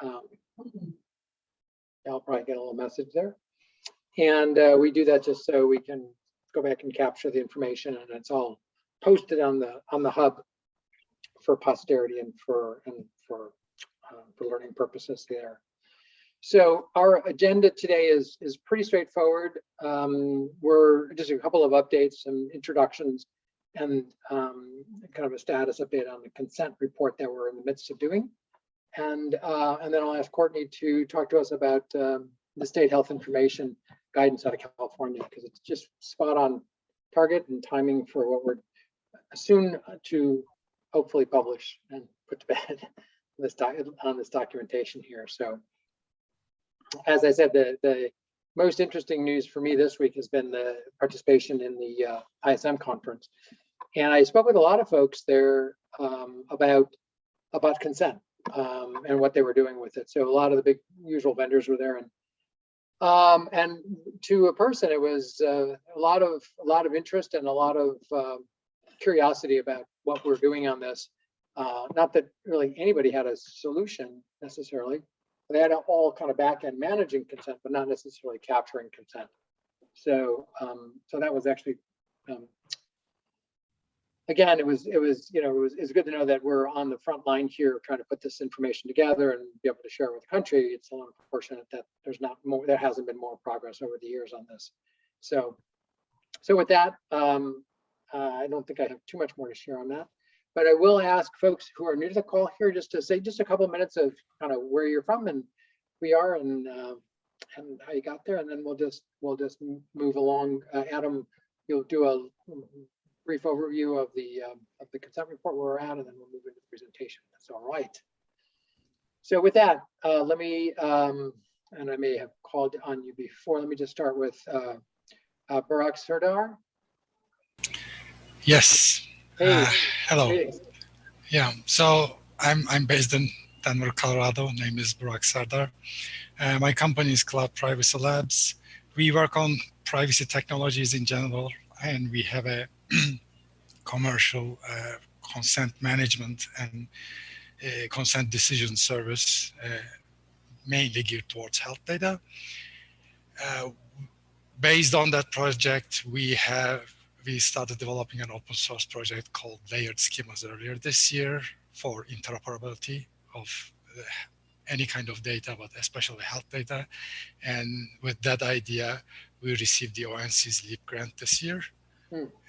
Um, I'll probably get a little message there. And we do that just so we can go back and capture the information, and it's all posted on the hub for posterity and for learning purposes there. So our agenda today is pretty straightforward. We're just a couple of updates, some introductions, and kind of a status update on the consent report that we're in the midst of doing. And then I'll ask Courtney to talk to us about the state health information guidance out of California, because it's just spot on target and timing for what we're soon to hopefully publish and put to bed on this documentation here. So as I said, the most interesting news for me this week has been the participation in the ISM conference. And I spoke with a lot of folks there about consent and what they were doing with it. So a lot of the big usual vendors were there, and to a person, it was a lot of interest and a lot of curiosity about what we're doing on this. Not that really anybody had a solution necessarily. They had all kind of back-end managing consent, but not necessarily capturing consent. So so that was actually again, it was good to know that we're on the front line here trying to put this information together and be able to share it with the country. It's a little unfortunate that there hasn't been more progress over the years on this. So with that, I don't think I have too much more to share on that, but I will ask folks who are new to the call here just to say just a couple of minutes of kind of where you're from and who you are and how you got there, and then we'll just move along. Adam, you'll do a brief overview of the consent report where we're at, and then we'll move into the presentation. That's all right. So with that, let me, and I may have called on you before, let me just start with Barak Sardar. Yes. Hey. Hello. Greetings. Yeah. So I'm based in Denver, Colorado. Name is Barak Sardar. My company is Cloud Privacy Labs. We work on privacy technologies in general, and we have a commercial consent management and consent decision service, mainly geared towards health data. Based on that project, we started developing an open source project called Layered Schemas earlier this year for interoperability of any kind of data, but especially health data. And with that idea, we received the ONC's LEAP grant this year.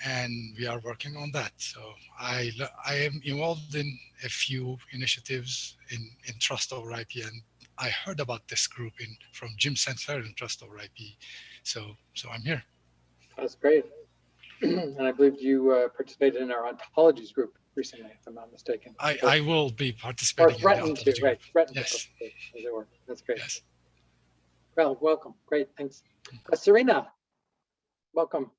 And we are working on that. So I am involved in a few initiatives in Trust over IP, and I heard about this group from Jim Sinclair in Trust over IP. So I'm here. That's great. And I believe you participated in our ontologies group recently, if I'm not mistaken. I will be participating in the ontology group. Threatened yes. to participate, as it were. That's great. Yes. Well, welcome. Great, thanks. Serena, welcome.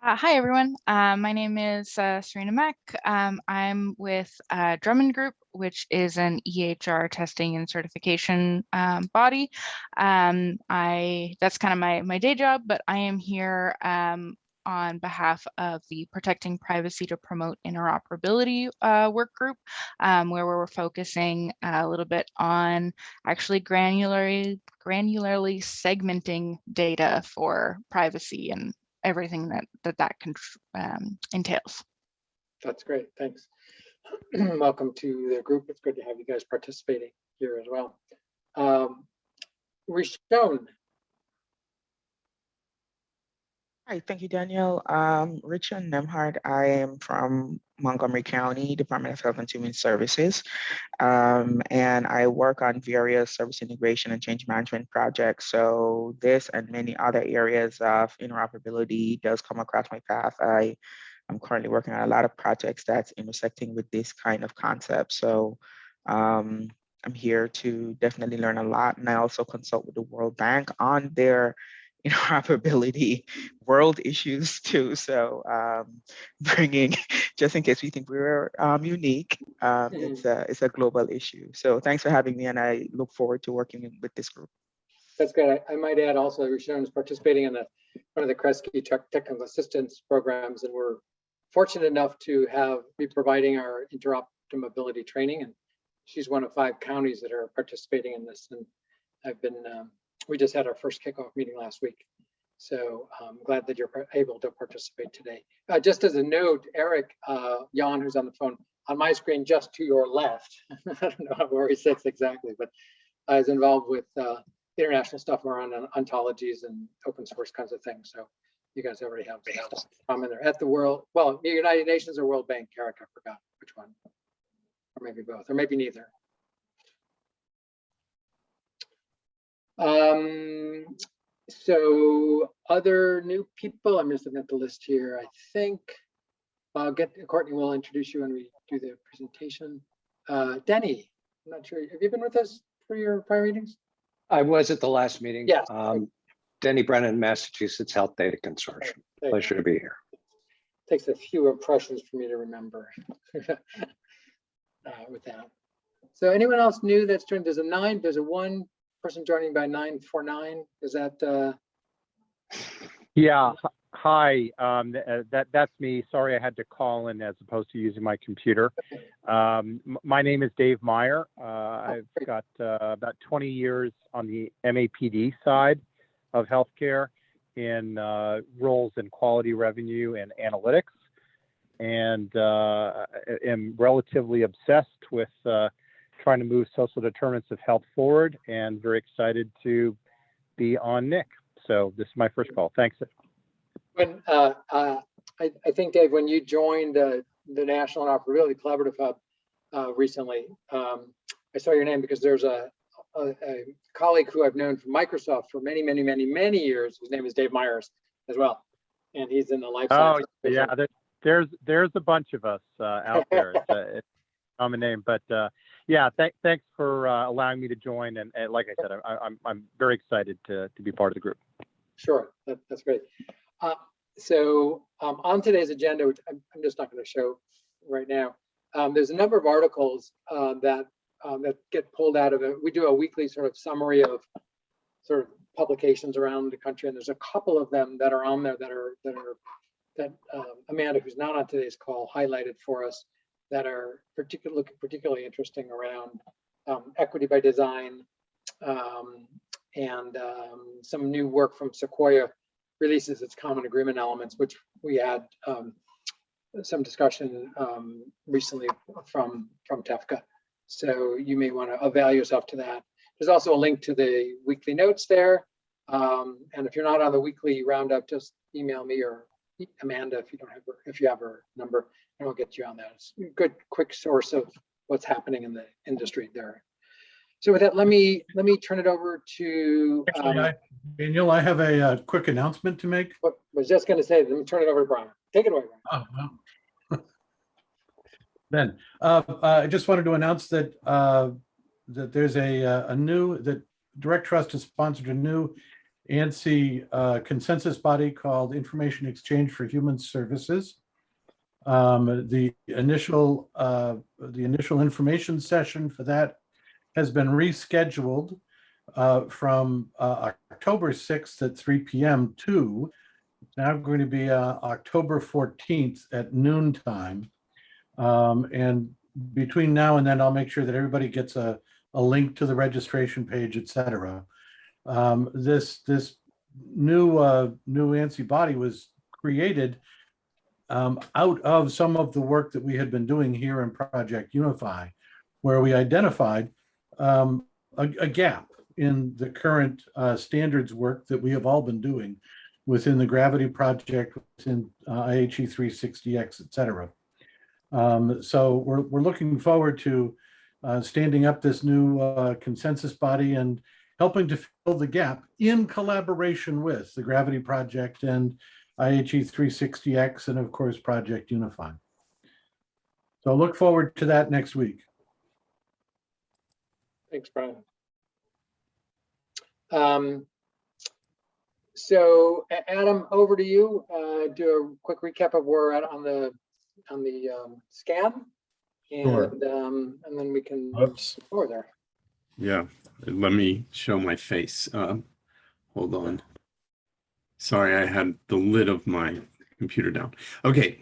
Hi, everyone. My name is Serena Mack. I'm with Drummond Group, which is an EHR testing and certification body. That's kind of my day job, but I am here on behalf of the Protecting Privacy to Promote Interoperability work group, where we're focusing a little bit on actually granularly segmenting data for privacy and everything that entails. That's great, thanks. Welcome to the group. It's good to have you guys participating here as well. Rishon. Hi, thank you, Daniel. Richard Nemhard. I am from Montgomery County, Department of Health and Human Services, and I work on various service integration and change management projects. So this and many other areas of interoperability does come across my path. I'm currently working on a lot of projects that's intersecting with this kind of concept. So I'm here to definitely learn a lot, and I also consult with the World Bank on their interoperability world issues too. So bringing, just in case we think we're unique, it's a global issue. So thanks for having me, and I look forward to working with this group. That's good. I might add also, Rishon is participating in one of the Kresge technical assistance programs, and we're fortunate enough to be providing our interop to mobility training, and she's one of 5 counties that are participating in this. And I've been, we just had our first kickoff meeting last week. So I'm glad that you're able to participate today. Just as a note, Eric Jan, who's on the phone, on my screen just to your left, I don't know where he sits exactly, but is involved with international stuff around ontologies and open source kinds of things. So you guys already have stuff in there at the United Nations or World Bank. Eric, I forgot which one, or maybe both, or maybe neither. So other new people, I'm just looking at the list here. I think Courtney will introduce you when we do the presentation. Denny, I'm not sure, have you been with us for your prior meetings? I was at the last meeting. Yes. Denny Brennan, Massachusetts Health Data Consortium. Pleasure to be here. Takes a few impressions for me to remember with that. So anyone else new that's joined? There's a 1 person joining by 949. Is that? Yeah. Hi. That's me. Sorry, I had to call in as opposed to using my computer. My name is Dave Meyer. I've got about 20 years on the MAPD side of healthcare in roles in quality revenue and analytics, and am relatively obsessed with trying to move social determinants of health forward, and very excited to be on NIC. So this is my first call. Thanks. When I think, Dave, when you joined the National Interoperability Collaborative Hub recently, I saw your name because there's a colleague who I've known from Microsoft for many years. His name is Dave Myers as well, and he's in the life sciences. Oh yeah, there's a bunch of us out there. It's a common name, but yeah, thanks for allowing me to join. And like I said, I'm very excited to be part of the group. Sure, that's great. So on today's agenda, which I'm just not going to show right now, there's a number of articles that get pulled out of it. We do a weekly sort of summary of sort of publications around the country, and there's a couple of them that are on there that Amanda, who's not on today's call, highlighted for us that are particularly interesting around equity by design, and some new work from Sequoia releases its common agreement elements, which we had some discussion recently from TEFCA. So you may want to avail yourself to that. There's also a link to the weekly notes there. And if you're not on the weekly roundup, just email me or Amanda if you have her number, and we'll get you on that. It's a good, quick source of what's happening in the industry there. So with that, let me turn it over to Daniel. I have a quick announcement to make. What was just going to say. Let me turn it over to Brian. Take it away, Brian. Oh, well. Then I just wanted to announce that that there's a new, that Direct Trust has sponsored a new ANSI consensus body called Information Exchange for Human Services. The initial information session for that has been rescheduled from October 6th at 3 p.m. to now going to be October 14th at noontime. And between now and then, I'll make sure that everybody gets a link to the registration page, etc. This new ANSI body was created out of some of the work that we had been doing here in Project Unify, where we identified a gap in the current standards work that we have all been doing within the Gravity Project, within IHE 360X, et cetera. So we're looking forward to standing up this new consensus body and helping to fill the gap in collaboration with the Gravity Project and IHE 360X, and of course, Project Unify. So I look forward to that next week. Thanks, Brian. So Adam, over to you. Do a quick recap of where we're at on the scan, and Sure. And then we can Oops. go forward there. Yeah, let me show my face. Hold on. Sorry, I had the lid of my computer down. Okay.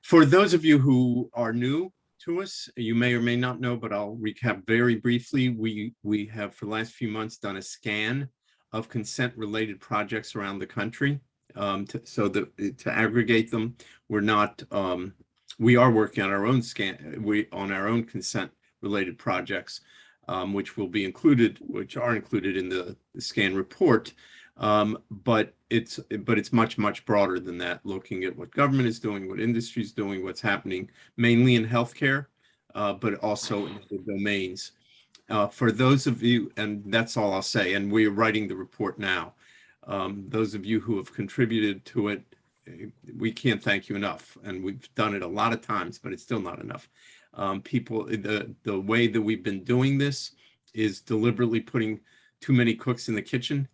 For those of you who are new to us. You may or may not know, but I'll recap very briefly. We have for the last few months done a scan of consent-related projects around the country, to aggregate them. We are working on our own scan, on our own consent-related projects, which are included in the scan report. But it's much broader than that, looking at what government is doing, what industry is doing, what's happening mainly in healthcare, but also in the domains. For those of you, and that's all I'll say, and we're writing the report now. Those of you who have contributed to it, we can't thank you enough. And we've done it a lot of times, but it's still not enough. The way that we've been doing this is deliberately putting too many cooks in the kitchen,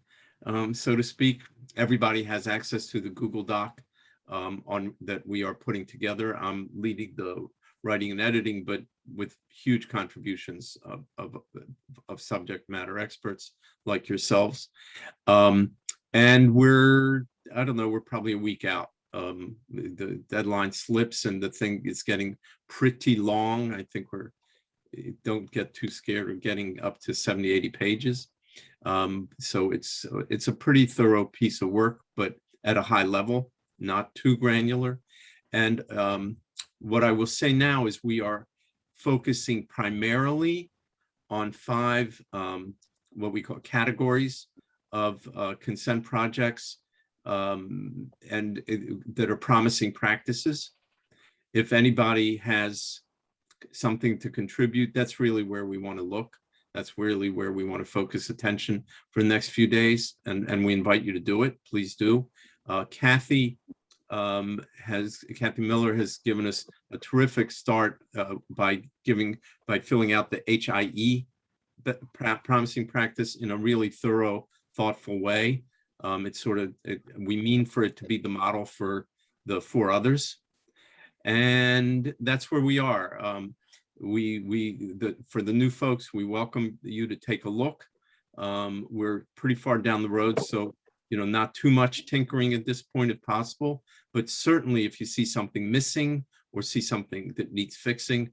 so to speak. Everybody has access to the Google Doc that we are putting together. I'm leading the writing and editing, but with huge contributions of subject matter experts like yourselves. And we're probably a week out. The deadline slips and the thing is getting pretty long. I think don't get too scared of getting up to 70, 80 pages. So it's a pretty thorough piece of work, but at a high level, not too granular. And what I will say now is we are focusing primarily on 5 what we call categories of consent projects, that are promising practices. If anybody has something to contribute, that's really where we want to look. That's really where we want to focus attention for the next few days, and we invite you to do it. Please do. Kathy Miller has given us a terrific start by filling out the HIE promising practice in a really thorough, thoughtful way. We mean for it to be the model for the 4 others, and that's where we are. For the new folks, we welcome you to take a look. We're pretty far down the road, so not too much tinkering at this point if possible, but certainly if you see something missing or see something that needs fixing,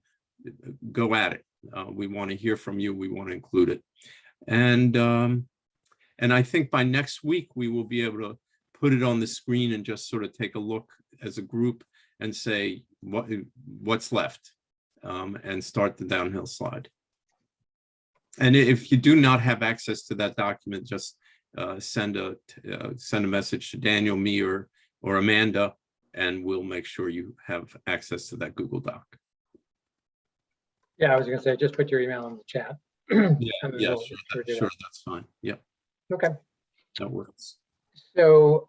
go at it. We want to hear from you. We want to include it. And I think by next week, we will be able to put it on the screen and just sort of take a look as a group and say what's left, and start the downhill slide. And if you do not have access to that document, just send a message to Daniel, me, or Amanda, and we'll make sure you have access to that Google Doc. Yeah, I was going to say, just put your email in the chat. Yeah, sure, that's fine. Yep. Okay. That works. So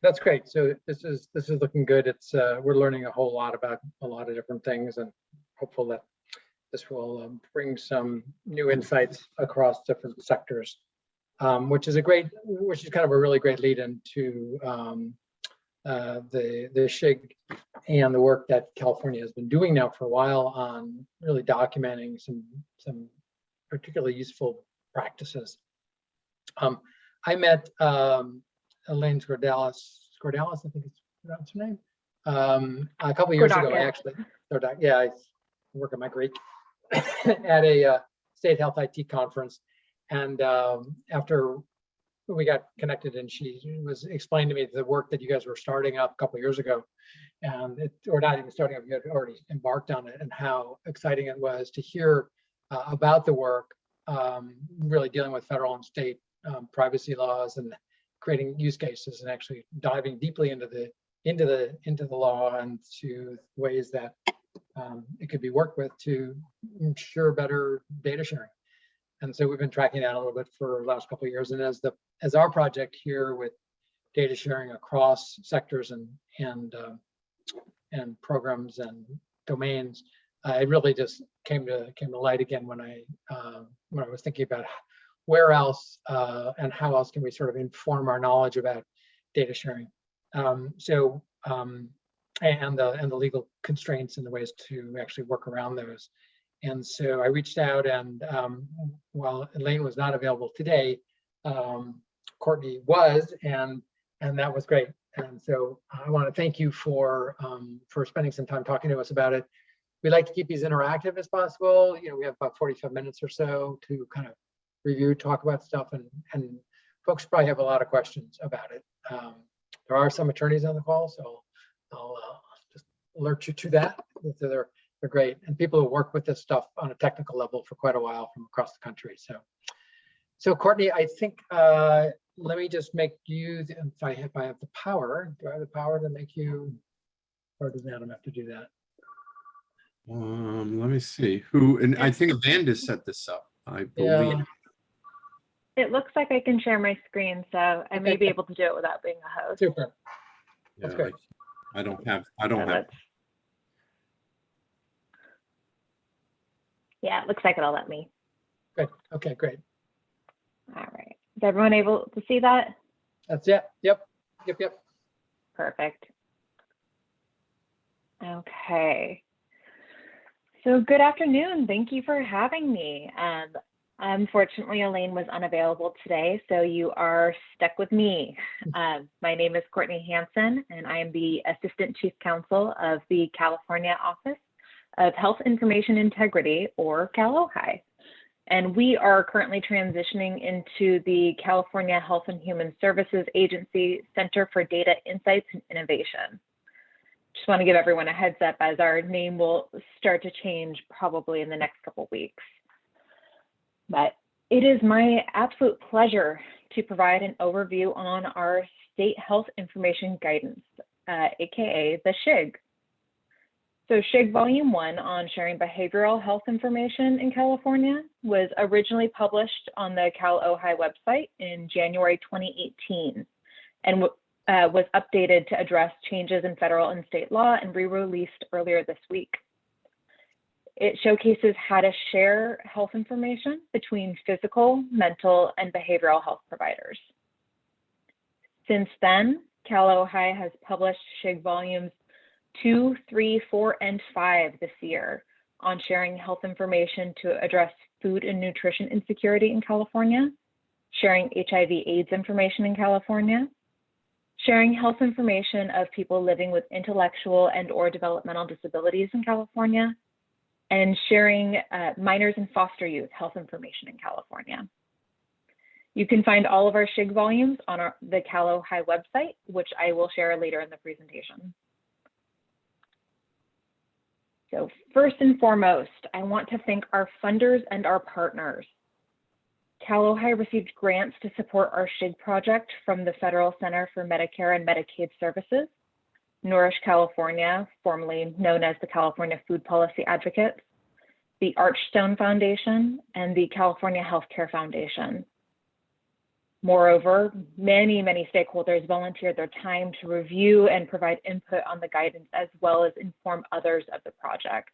that's great. So this is looking good. It's we're learning a whole lot about a lot of different things, and hopeful that this will bring some new insights across different sectors, which is kind of a really great lead into the SHIG and the work that California has been doing now for a while on really documenting some particularly useful practices. I met Elaine Scordalis, I think that's her name, a couple of years ago, actually. Yeah, I work on my Greek at a state health IT conference, and after we got connected, and she was explaining to me the work that you guys were starting up a couple of years ago, and or not even starting up, you had already embarked on it, and how exciting it was to hear about the work, really dealing with federal and state privacy laws and creating use cases and actually diving deeply into the law and to ways that it could be worked with to ensure better data sharing. And so we've been tracking that a little bit for the last couple of years. And as our project here with data sharing across sectors and programs and domains, it really just came to light again when I was thinking about where else and how else can we sort of inform our knowledge about data sharing. And the legal constraints and the ways to actually work around those. And so I reached out, and while Elaine was not available today, Courtney was, and that was great. And so I want to thank you for spending some time talking to us about it. we like to keep these interactive as possible. You know, we have about 45 minutes or so to kind of review, talk about stuff, and folks probably have a lot of questions about it. There are some attorneys on the call, so I'll just alert you to that. They're great, and people who work with this stuff on a technical level for quite a while from across the country. So Courtney, I think let me just make you. If I have the power, do I have the power to make you, or does Adam have to do that? Let me see who, and I think Amanda set this up, I believe. Yeah. It looks like I can share my screen, so I may be able to do it without being a host. Super. That's Yeah, great. I don't have. Yeah, it looks like it'll let me. Good. Okay, great. All right. Is everyone able to see that? That's it. Yep. Perfect. Okay. So good afternoon. Thank you for having me. Unfortunately, Elaine was unavailable today, so you are stuck with me. My name is Courtney Hansen, and I am the Assistant Chief Counsel of the California Office of Health Information Integrity, or Cal-OHI. And we are currently transitioning into the California Health and Human Services Agency Center for Data Insights and Innovation. Just want to give everyone a heads up, as our name will start to change probably in the next couple of weeks. But it is my absolute pleasure to provide an overview on our State Health Information Guidance, aka the SHIG. So SHIG Volume 1 on sharing behavioral health information in California was originally published on the Cal-OHI website in January 2018 and was updated to address changes in federal and state law and re-released earlier this week. It showcases how to share health information between physical, mental, and behavioral health providers. Since then, Cal-OHI has published SHIG Volumes 2, 3, 4, and 5 this year on sharing health information to address food and nutrition insecurity in California, sharing HIV/AIDS information in California, sharing health information of people living with intellectual and/or developmental disabilities in California, and sharing minors and foster youth health information in California. You can find all of our SHIG volumes on the Cal-OHI website, which I will share later in the presentation. So first and foremost, I want to thank our funders and our partners. Cal-OHI received grants to support our SHIG project from the Federal Center for Medicare and Medicaid Services, Nourish California, formerly known as the California Food Policy Advocates, the Archstone Foundation, and the California Healthcare Foundation. Moreover, many stakeholders volunteered their time to review and provide input on the guidance, as well as inform others of the project.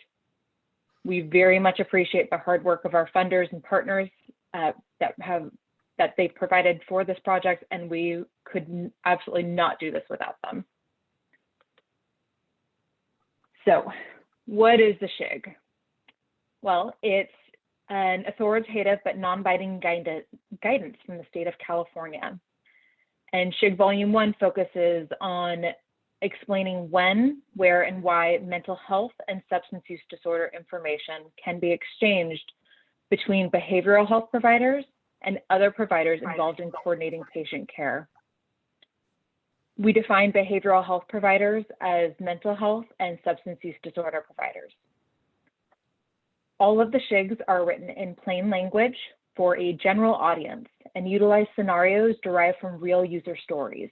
We very much appreciate the hard work of our funders and partners that they've provided for this project, and we could absolutely not do this without them. So, what is the SHIG? Well, it's an authoritative but non-binding guidance from the state of California. And SHIG Volume 1 focuses on explaining when, where, and why mental health and substance use disorder information can be exchanged between behavioral health providers and other providers involved in coordinating patient care. We define behavioral health providers as mental health and substance use disorder providers. All of the SHIGs are written in plain language for a general audience and utilize scenarios derived from real user stories.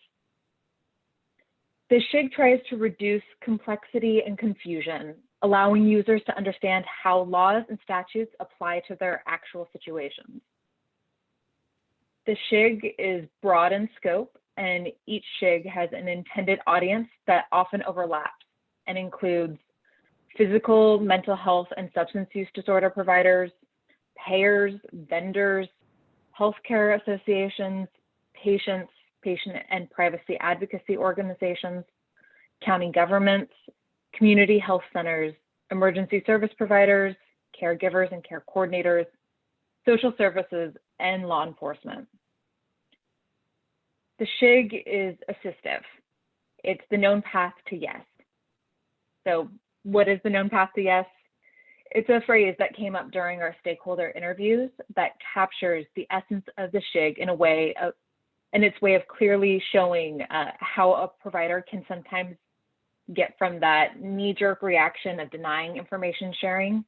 The SHIG tries to reduce complexity and confusion, allowing users to understand how laws and statutes apply to their actual situations. The SHIG is broad in scope, and each SHIG has an intended audience that often overlaps and includes physical, mental health, and substance use disorder providers, payers, vendors, healthcare associations, patients, patient and privacy advocacy organizations, county governments, community health centers, emergency service providers, caregivers and care coordinators, social services, and law enforcement. The SHIG is assistive. It's the known path to yes. So what is the known path to yes? It's a phrase that came up during our stakeholder interviews that captures the essence of the SHIG in a way of, and its way of clearly showing how a provider can sometimes get from that knee-jerk reaction of denying information sharing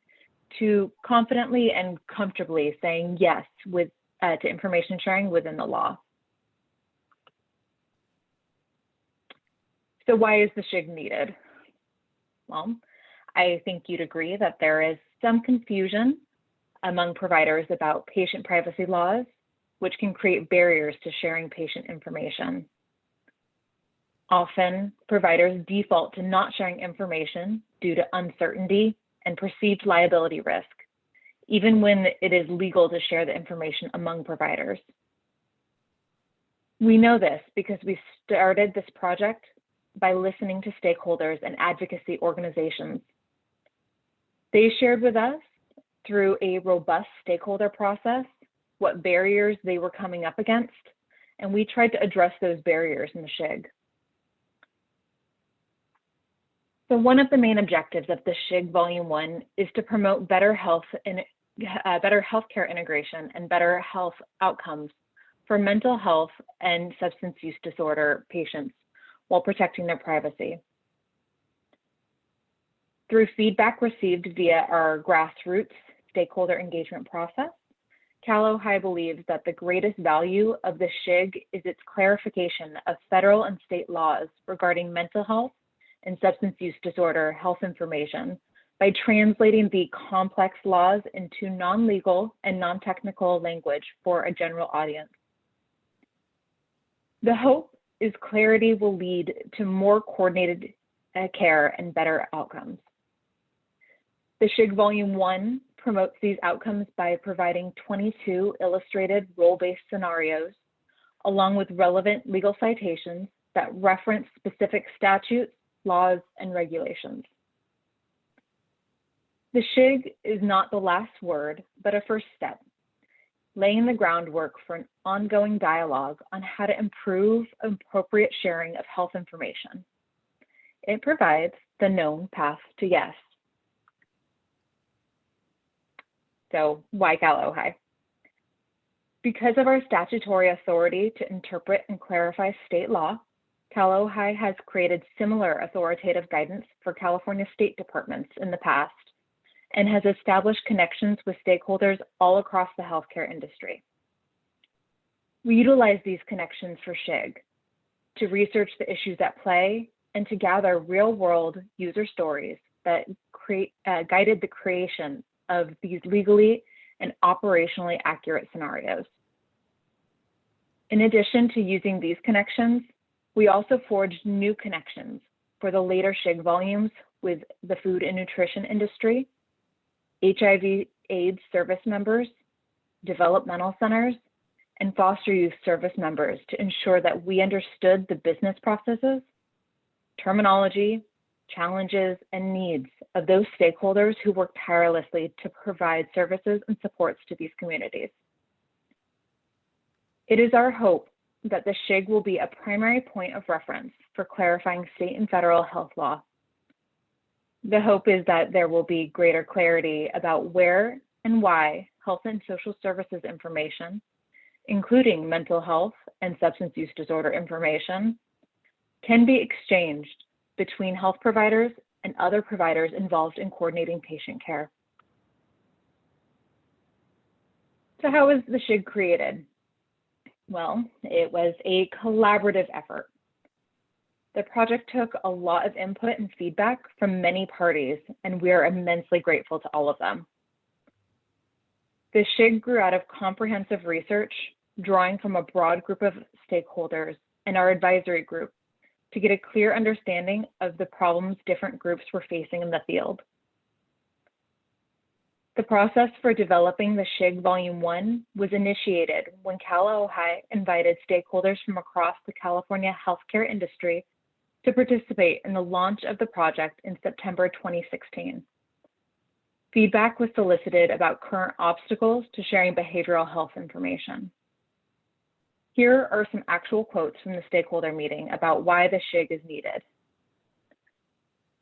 to confidently and comfortably saying yes to information sharing within the law. So why is the SHIG needed? Well, I think you'd agree that there is some confusion among providers about patient privacy laws, which can create barriers to sharing patient information. Often, providers default to not sharing information due to uncertainty and perceived liability risk, even when it is legal to share the information among providers. We know this because we started this project by listening to stakeholders and advocacy organizations. They shared with us through a robust stakeholder process what barriers they were coming up against, and we tried to address those barriers in the SHIG. So one of the main objectives of the SHIG Volume 1 is to promote better health and better healthcare integration and better health outcomes for mental health and substance use disorder patients while protecting their privacy. Through feedback received via our grassroots stakeholder engagement process, Cal Ohio believes that the greatest value of the SHIG is its clarification of federal and state laws regarding mental health and substance use disorder health information by translating the complex laws into non-legal and non-technical language for a general audience. The hope is clarity will lead to more coordinated care and better outcomes. The SHIG Volume 1 promotes these outcomes by providing 22 illustrated role-based scenarios, along with relevant legal citations that reference specific statutes, laws, and regulations. The SHIG is not the last word, but a first step, laying the groundwork for an ongoing dialogue on how to improve appropriate sharing of health information. It provides the known path to yes. So why Cal Ohio? Because of our statutory authority to interpret and clarify state law, Cal Ohio has created similar authoritative guidance for California state departments in the past and has established connections with stakeholders all across the healthcare industry. We utilize these connections for SHIG to research the issues at play and to gather real-world user stories that guided the creation of these legally and operationally accurate scenarios. In addition to using these connections, we also forged new connections for the later SHIG volumes with the food and nutrition industry, HIV/AIDS service members, developmental centers, and foster youth service members to ensure that we understood the business processes, terminology, challenges, and needs of those stakeholders who work tirelessly to provide services and supports to these communities. It is our hope that the SHIG will be a primary point of reference for clarifying state and federal health law. The hope is that there will be greater clarity about where and why health and social services information, including mental health and substance use disorder information, can be exchanged between health providers and other providers involved in coordinating patient care. So how was the SHIG created? Well, it was a collaborative effort. The project took a lot of input and feedback from many parties, and we are immensely grateful to all of them. The SHIG grew out of comprehensive research, drawing from a broad group of stakeholders and our advisory group to get a clear understanding of the problems different groups were facing in the field. The process for developing the SHIG Volume 1 was initiated when Cal Ohio invited stakeholders from across the California healthcare industry to participate in the launch of the project in September 2016. Feedback was solicited about current obstacles to sharing behavioral health information. Here are some actual quotes from the stakeholder meeting about why the SHIG is needed.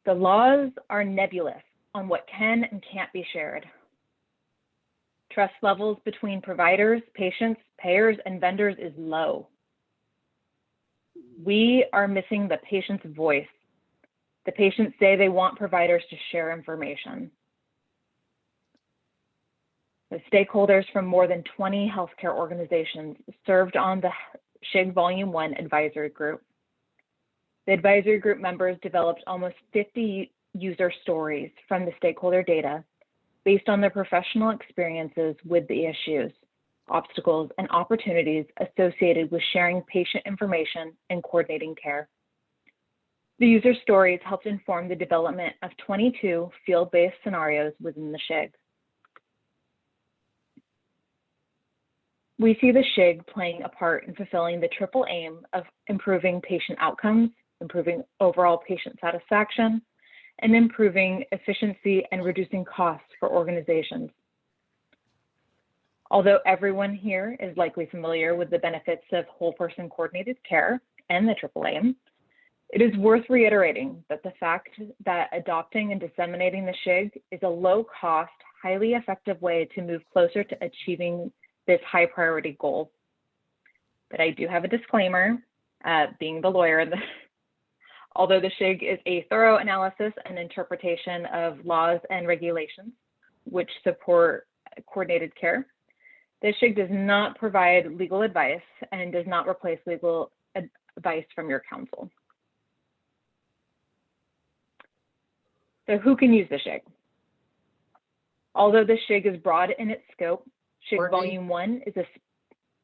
The laws are nebulous on what can and can't be shared. Trust levels between providers, patients, payers, and vendors is low. We are missing the patient's voice. The patients say they want providers to share information. The stakeholders from more than 20 healthcare organizations served on the SHIG Volume 1 advisory group. The advisory group members developed almost 50 user stories from the stakeholder data based on their professional experiences with the issues, obstacles, and opportunities associated with sharing patient information and coordinating care. The user stories helped inform the development of 22 field-based scenarios within the SHIG. We see the SHIG playing a part in fulfilling the triple aim of improving patient outcomes, improving overall patient satisfaction, and improving efficiency and reducing costs for organizations. Although everyone here is likely familiar with the benefits of whole person coordinated care and the triple aim, it is worth reiterating that the fact that adopting and disseminating the SHIG is a low cost, highly effective way to move closer to achieving this high priority goal. But I do have a disclaimer, being the lawyer, although the SHIG is a thorough analysis and interpretation of laws and regulations which support coordinated care, the SHIG does not provide legal advice and does not replace legal advice from your counsel. So who can use the SHIG? Although the SHIG is broad in its scope, SHIG Courtney? Volume 1 is a,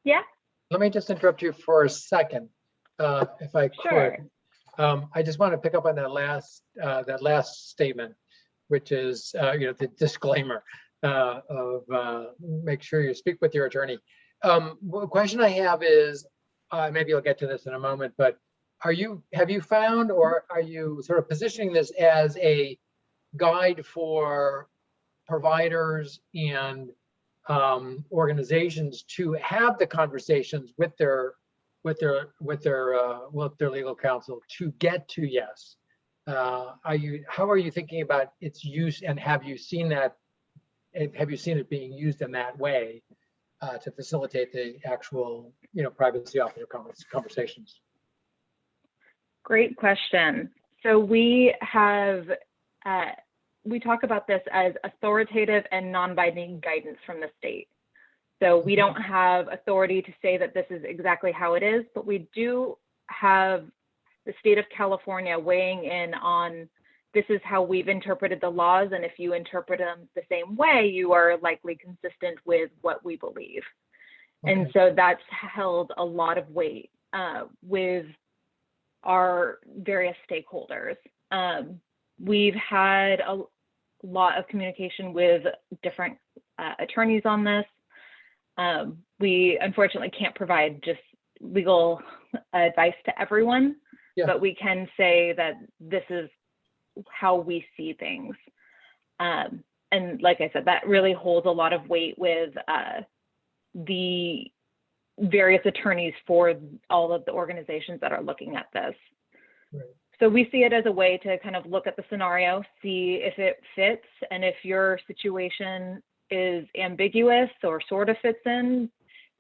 yeah? Let me just interrupt you for a second, if I Sure. could. I just want to pick up on that last statement, which is the disclaimer of make sure you speak with your attorney. One question I have is, maybe I'll get to this in a moment, but have you found, or are you sort of positioning this as a guide for providers and organizations to have the conversations with their legal counsel to get to yes? How are you thinking about its use, and have you seen it being used in that way to facilitate the actual privacy officer conversations? Great question. So we have, we talk about this as authoritative and non-binding guidance from the state. So we don't have authority to say that this is exactly how it is, but we do have the state of California weighing in on this is how we've interpreted the laws, and if you interpret them the same way, you are likely consistent with what we believe. Okay. And so that's held a lot of weight with our various stakeholders. We've had a lot of communication with different attorneys on this. We unfortunately can't provide just legal advice to everyone, but we can say that this is how we see things. And like I said, that really holds a lot of weight with the various attorneys for all of the organizations that are looking at this. Right. So we see it as a way to kind of look at the scenario, see if it fits, and if your situation is ambiguous or sort of fits in,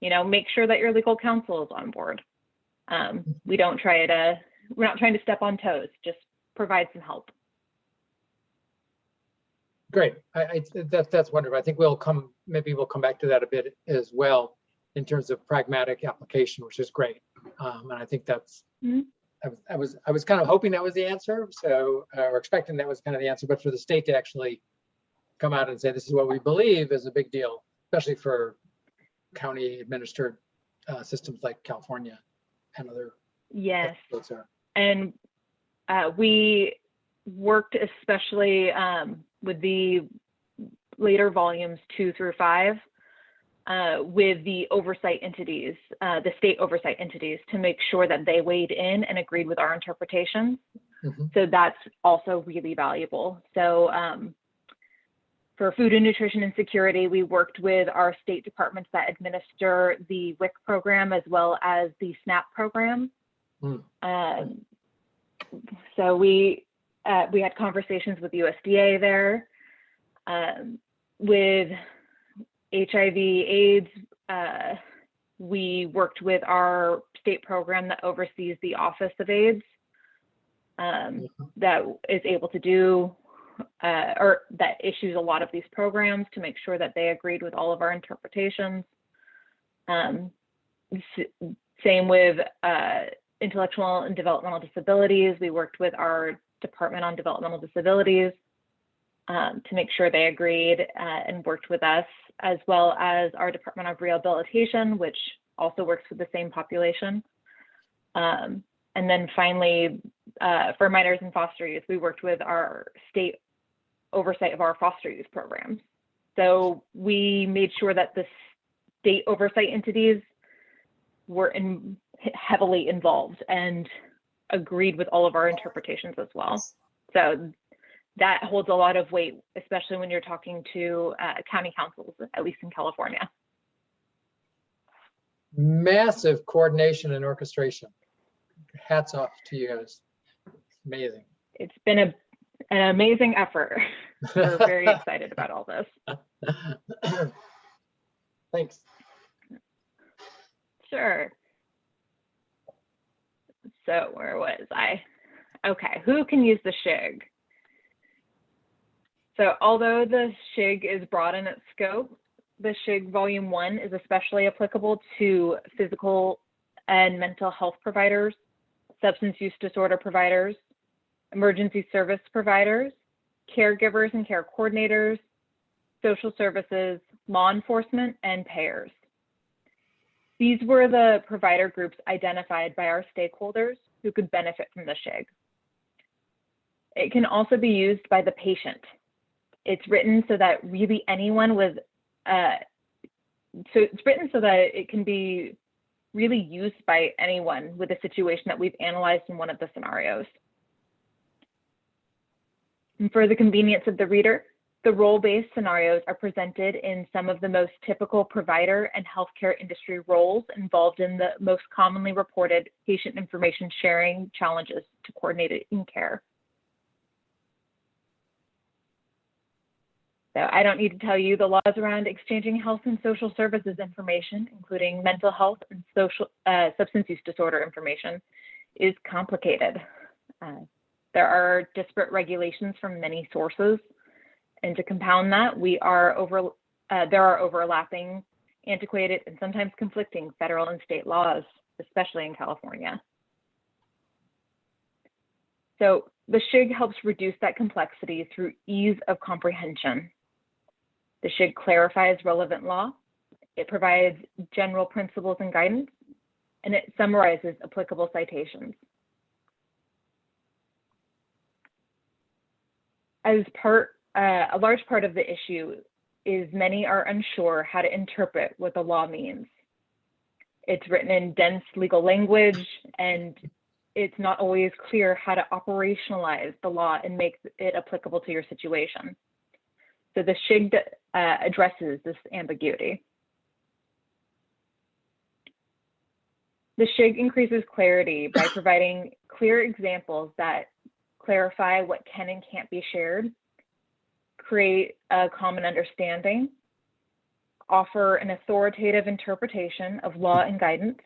make sure that your legal counsel is on board. We're not trying to step on toes, just provide some help. Great, that's wonderful. I think maybe we'll come back to that a bit as well in terms of pragmatic application, which is great. And I think that's, I was kind of hoping that was the answer. So we're expecting that was kind of the answer, but for the state to actually come out and say, this is what we believe, is a big deal, especially for county administered systems like California and other. Yes. And we worked especially with the later volumes 2 through 5 with the oversight entities, the state oversight entities, to make sure that they weighed in and agreed with our interpretations. So that's also really valuable. So for food and nutrition and security, we worked with our state departments that administer the WIC program as well as the SNAP program. So we had conversations with USDA there. With HIV/AIDS, we worked with our state program that oversees the Office of AIDS, that is able to do, or that issues a lot of these programs to make sure that they agreed with all of our interpretations. Same with intellectual and developmental disabilities. We worked with our Department on Developmental Disabilities to make sure they agreed and worked with us, as well as our Department of Rehabilitation, which also works with the same population. And then finally, for minors and foster youth, we worked with our state oversight of our foster youth programs. So we made sure that the state oversight entities were heavily involved and agreed with all of our interpretations as well. So that holds a lot of weight, especially when you're talking to county councils, at least in California. Massive coordination and orchestration. Hats off to you guys. Amazing. It's been an amazing effort. We're very excited about all this. Thanks. Sure. So where was I? Okay, who can use the SHIG? So although the SHIG is broad in its scope, the SHIG Volume 1 is especially applicable to physical and mental health providers, substance use disorder providers, emergency service providers, caregivers and care coordinators, social services, law enforcement, and payers. These were the provider groups identified by our stakeholders who could benefit from the SHIG. It can also be used by the patient. It's written so that really anyone with, it's written so that it can be really used by anyone with a situation that we've analyzed in one of the scenarios. And for the convenience of the reader, the role-based scenarios are presented in some of the most typical provider and healthcare industry roles involved in the most commonly reported patient information sharing challenges to coordinated care. So I don't need to tell you the laws around exchanging health and social services information, including mental health and substance use disorder information, is complicated. There are disparate regulations from many sources. And to compound that, there are overlapping, antiquated, and sometimes conflicting federal and state laws, especially in California. So the SHIG helps reduce that complexity through ease of comprehension. The SHIG clarifies relevant law, it provides general principles and guidance, and it summarizes applicable citations. A large part of the issue is many are unsure how to interpret what the law means. It's written in dense legal language, and it's not always clear how to operationalize the law and make it applicable to your situation. So the SHIG addresses this ambiguity. The SHIG increases clarity by providing clear examples that clarify what can and can't be shared, create a common understanding, offer an authoritative interpretation of law and guidance,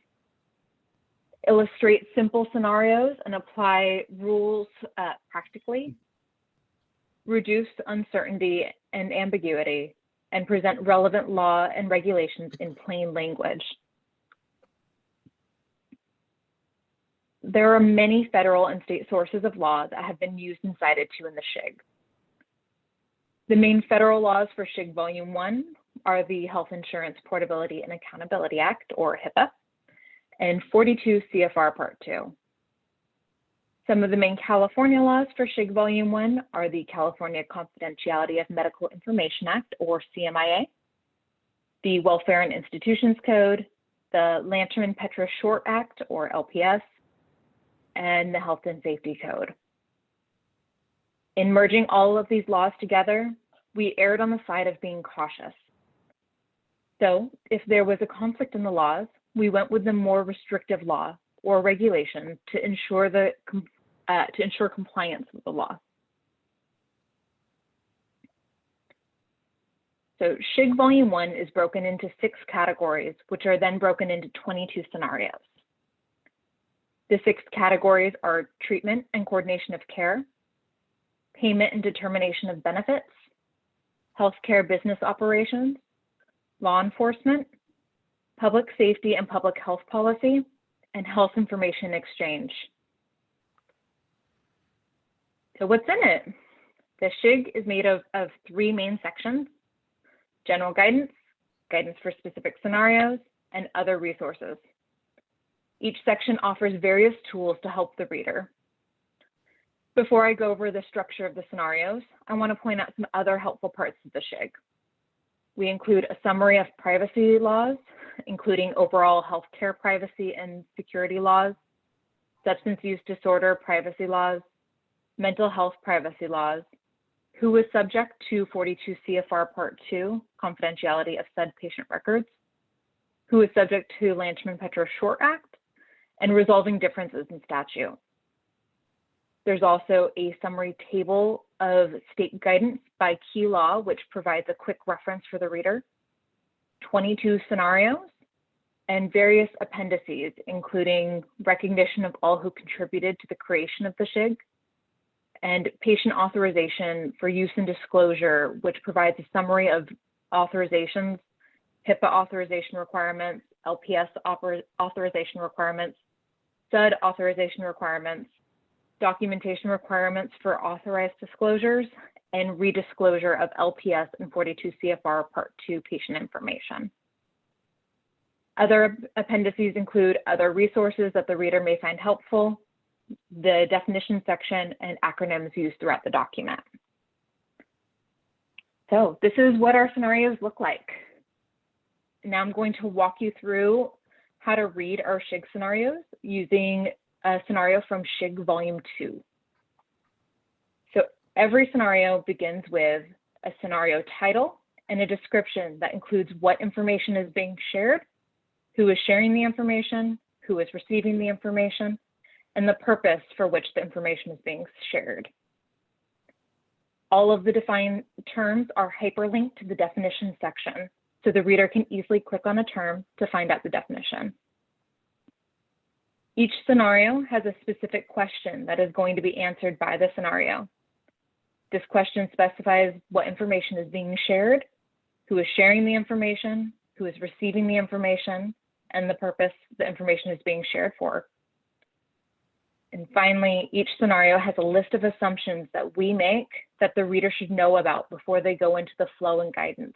illustrate simple scenarios and apply rules practically, reduce uncertainty and ambiguity, and present relevant law and regulations in plain language. There are many federal and state sources of law that have been used and cited to in the SHIG. The main federal laws for SHIG Volume 1 are the Health Insurance Portability and Accountability Act, or HIPAA, and 42 CFR Part 2. Some of the main California laws for SHIG Volume 1 are the California Confidentiality of Medical Information Act, or CMIA, the Welfare and Institutions Code, the Lanterman-Petra Short Act, or LPS, and the Health and Safety Code. In merging all of these laws together, we erred on the side of being cautious. So if there was a conflict in the laws, we went with the more restrictive law or regulation to ensure compliance with the law. So SHIG Volume 1 is broken into 6 categories, which are then broken into 22 scenarios. The 6 categories are treatment and coordination of care, payment and determination of benefits, healthcare business operations, law enforcement, public safety and public health policy, and health information exchange. So what's in it? The SHIG is made of 3 main sections: general guidance, guidance for specific scenarios, and other resources. Each section offers various tools to help the reader. Before I go over the structure of the scenarios, I want to point out some other helpful parts of the SHIG. We include a summary of privacy laws, including overall healthcare privacy and security laws, substance use disorder privacy laws, mental health privacy laws, who is subject to 42 CFR Part 2, confidentiality of said patient records, who is subject to Lanchman-Petro Short Act, and resolving differences in statute. There's also a summary table of state guidance by key law, which provides a quick reference for the reader, 22 scenarios, and various appendices, including recognition of all who contributed to the creation of the SHIG, and patient authorization for use and disclosure, which provides a summary of authorizations, HIPAA authorization requirements, LPS authorization requirements, SUD authorization requirements, documentation requirements for authorized disclosures, and redisclosure of LPS and 42 CFR Part 2 patient information. Other appendices include other resources that the reader may find helpful, the definition section, and acronyms used throughout the document. So this is what our scenarios look like. Now I'm going to walk you through how to read our SHIG scenarios using a scenario from SHIG Volume 2. So every scenario begins with a scenario title and a description that includes what information is being shared, who is sharing the information, who is receiving the information, and the purpose for which the information is being shared. All of the defined terms are hyperlinked to the definition section, so the reader can easily click on a term to find out the definition. Each scenario has a specific question that is going to be answered by the scenario. This question specifies what information is being shared, who is sharing the information, who is receiving the information, and the purpose the information is being shared for. And finally, each scenario has a list of assumptions that we make that the reader should know about before they go into the flow and guidance.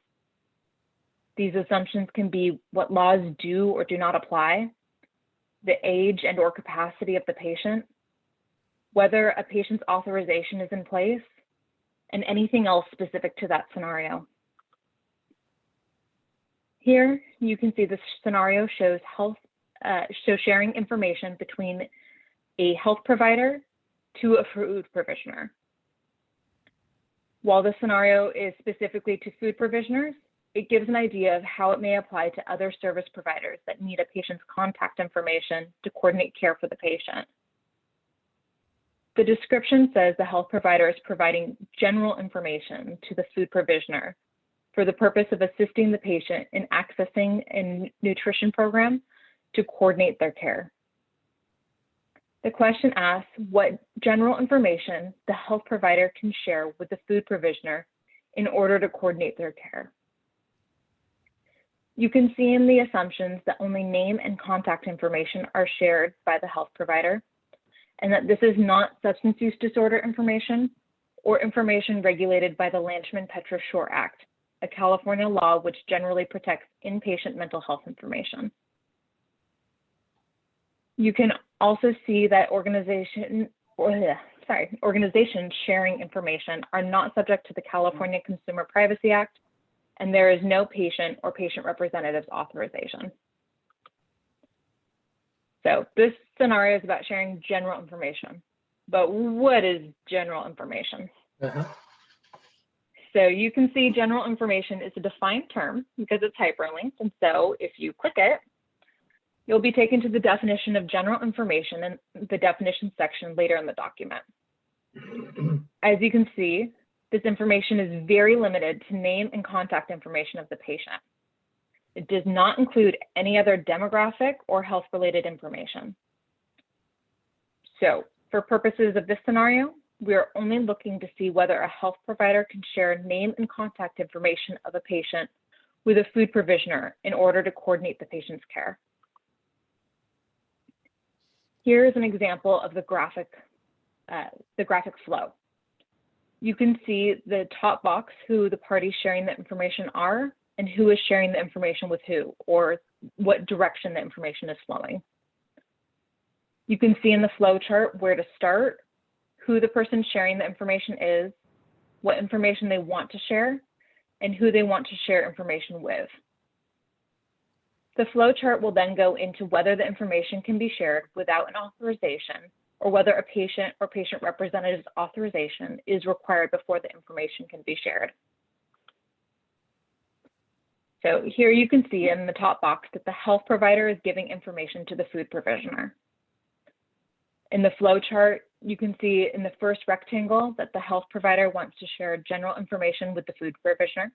These assumptions can be what laws do or do not apply, the age and or capacity of the patient, whether a patient's authorization is in place, and anything else specific to that scenario. Here, you can see the scenario shows sharing information between a health provider to a food provisioner. While the scenario is specifically to food provisioners, it gives an idea of how it may apply to other service providers that need a patient's contact information to coordinate care for the patient. The description says the health provider is providing general information to the food provisioner for the purpose of assisting the patient in accessing a nutrition program to coordinate their care. The question asks what general information the health provider can share with the food provisioner in order to coordinate their care. You can see in the assumptions that only name and contact information are shared by the health provider, and that this is not substance use disorder information or information regulated by the Lanchman-Petro Short Act, a California law which generally protects inpatient mental health information. You can also see that organizations sharing information are not subject to the California Consumer Privacy Act, and there is no patient or patient representative's authorization. So this scenario is about sharing general information, but what is general information? So you can see general information is a defined term because it's hyperlinked, and so if you click it, you'll be taken to the definition of general information in the definition section later in the document. As you can see, This information is very limited to name and contact information of the patient. It does not include any other demographic or health-related information. So for purposes of this scenario, we are only looking to see whether a health provider can share name and contact information of a patient with a food provisioner in order to coordinate the patient's care. Here is an example of the graphic flow. You can see the top box who the parties sharing the information are and who is sharing the information with who, or what direction the information is flowing. You can see in the flow chart where to start, who the person sharing the information is, what information they want to share, and who they want to share information with. The flow chart will then go into whether the information can be shared without an authorization, or whether a patient or patient representative's authorization is required before the information can be shared. So here you can see in the top box that the health provider is giving information to the food provisioner. In the flow chart, you can see in the first rectangle that the health provider wants to share general information with the food provisioner.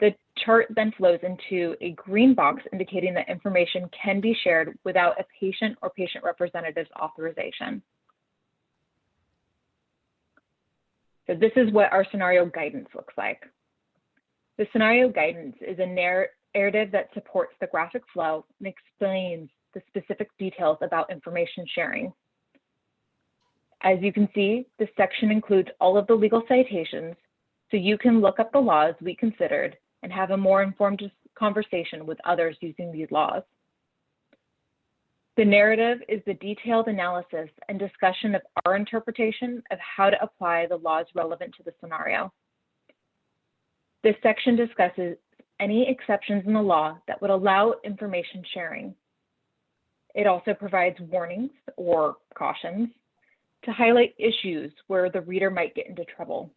The chart then flows into a green box indicating that information can be shared without a patient or patient representative's authorization. So this is what our scenario guidance looks like. The scenario guidance is a narrative that supports the graphic flow and explains the specific details about information sharing. As you can see, this section includes all of the legal citations, so you can look up the laws we considered and have a more informed conversation with others using these laws. The narrative is the detailed analysis and discussion of our interpretation of how to apply the laws relevant to the scenario. This section discusses any exceptions in the law that would allow information sharing. It also provides warnings or cautions to highlight issues where the reader might get into trouble.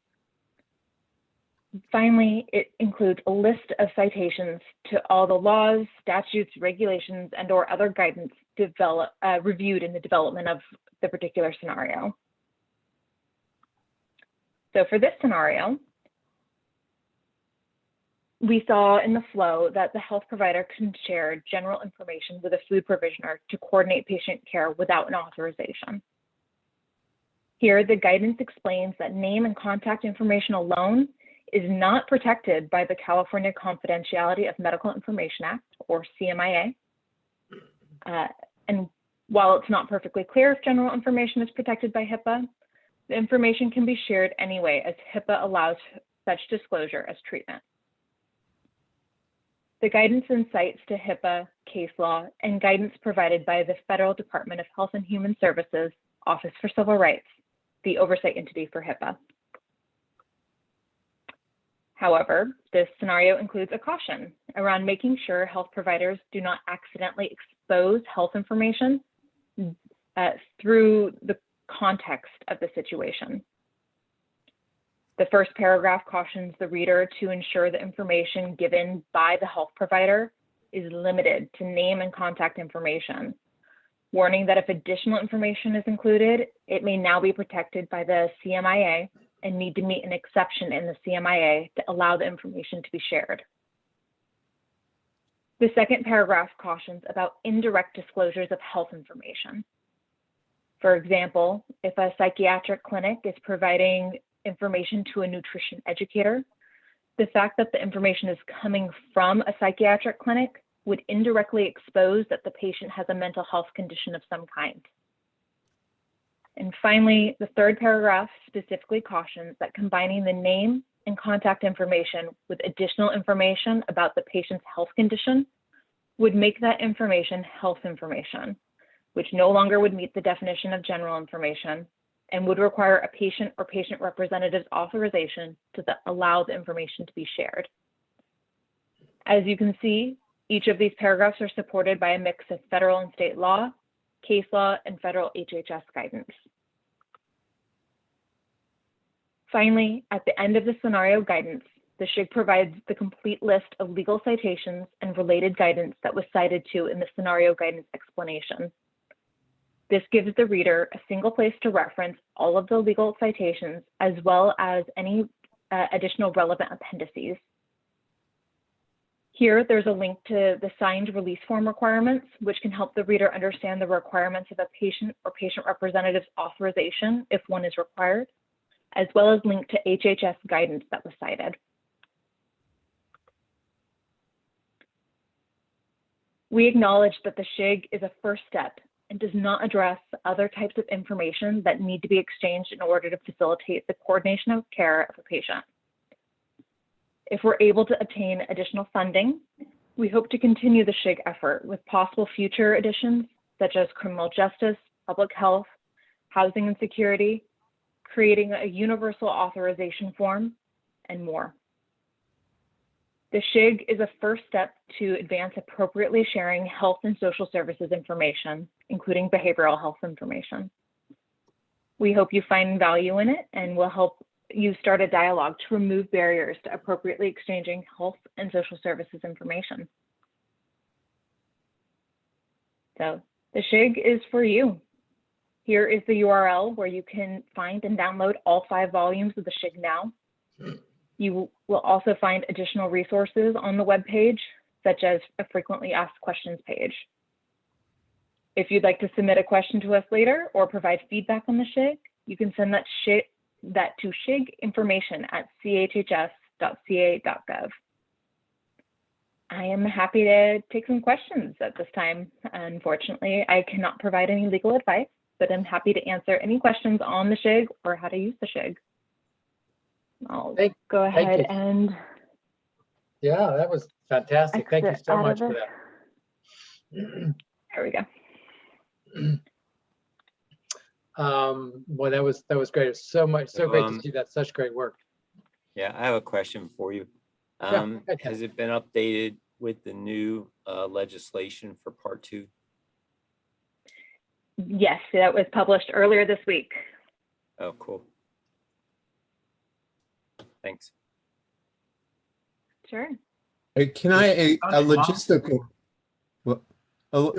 Finally, it includes a list of citations to all the laws, statutes, regulations, and/or other guidance reviewed in the development of the particular scenario. So for this scenario, we saw in the flow that the health provider can share general information with a food provisioner to coordinate patient care without an authorization. Here, the guidance explains that name and contact information alone is not protected by the California Confidentiality of Medical Information Act, or CMIA. And while it's not perfectly clear if general information is protected by HIPAA, the information can be shared anyway, as HIPAA allows such disclosure as treatment. The guidance and cites to HIPAA, case law, and guidance provided by the Federal Department of Health and Human Services, Office for Civil Rights, the oversight entity for HIPAA. However, this scenario includes a caution around making sure health providers do not accidentally expose health information through the context of the situation. The first paragraph cautions the reader to ensure the information given by the health provider is limited to name and contact information, warning that if additional information is included, it may now be protected by the CMIA and need to meet an exception in the CMIA to allow the information to be shared. The second paragraph cautions about indirect disclosures of health information. For example, if a psychiatric clinic is providing information to a nutrition educator, the fact that the information is coming from a psychiatric clinic would indirectly expose that the patient has a mental health condition of some kind. And finally, the third paragraph specifically cautions that combining the name and contact information with additional information about the patient's health condition would make that information health information, which no longer would meet the definition of general information and would require a patient or patient representative's authorization to allow the information to be shared. As you can see, each of these paragraphs are supported by a mix of federal and state law, case law, and federal HHS guidance. Finally, at the end of the scenario guidance, the SHIG provides the complete list of legal citations and related guidance that was cited to in the scenario guidance explanation. This gives the reader a single place to reference all of the legal citations, as well as any additional relevant appendices. Here, there's a link to the signed release form requirements, which can help the reader understand the requirements of a patient or patient representative's authorization if one is required, as well as link to HHS guidance that was cited. We acknowledge that the SHIG is a first step and does not address other types of information that need to be exchanged in order to facilitate the coordination of care of a patient. If we're able to obtain additional funding, we hope to continue the SHIG effort with possible future additions such as criminal justice, public health, housing and security, creating a universal authorization form, and more. The SHIG is a first step to advance appropriately sharing health and social services information, including behavioral health information. We hope you find value in it and will help you start a dialogue to remove barriers to appropriately exchanging health and social services information. So the SHIG is for you. Here is the URL where you can find and download all 5 volumes of the SHIG now. You will also find additional resources on the webpage, such as a frequently asked questions page. If you'd like to submit a question to us later or provide feedback on the SHIG, you can send that to shiginformation@chhs.ca.gov. I am happy to take some questions at this time. Unfortunately, I cannot provide any legal advice, but I'm happy to answer any questions on the SHIG or how to use the SHIG. I'll go ahead and... Yeah, that was fantastic. Thank you so much for that. There we go. Well, that was great. It was so great to see that. Such great work. Yeah, I have a question for you. Has it been updated with the new legislation for Part 2? Yes, that was published earlier this week. Oh, cool. Thanks. Sure. Hey, can I a logistical, a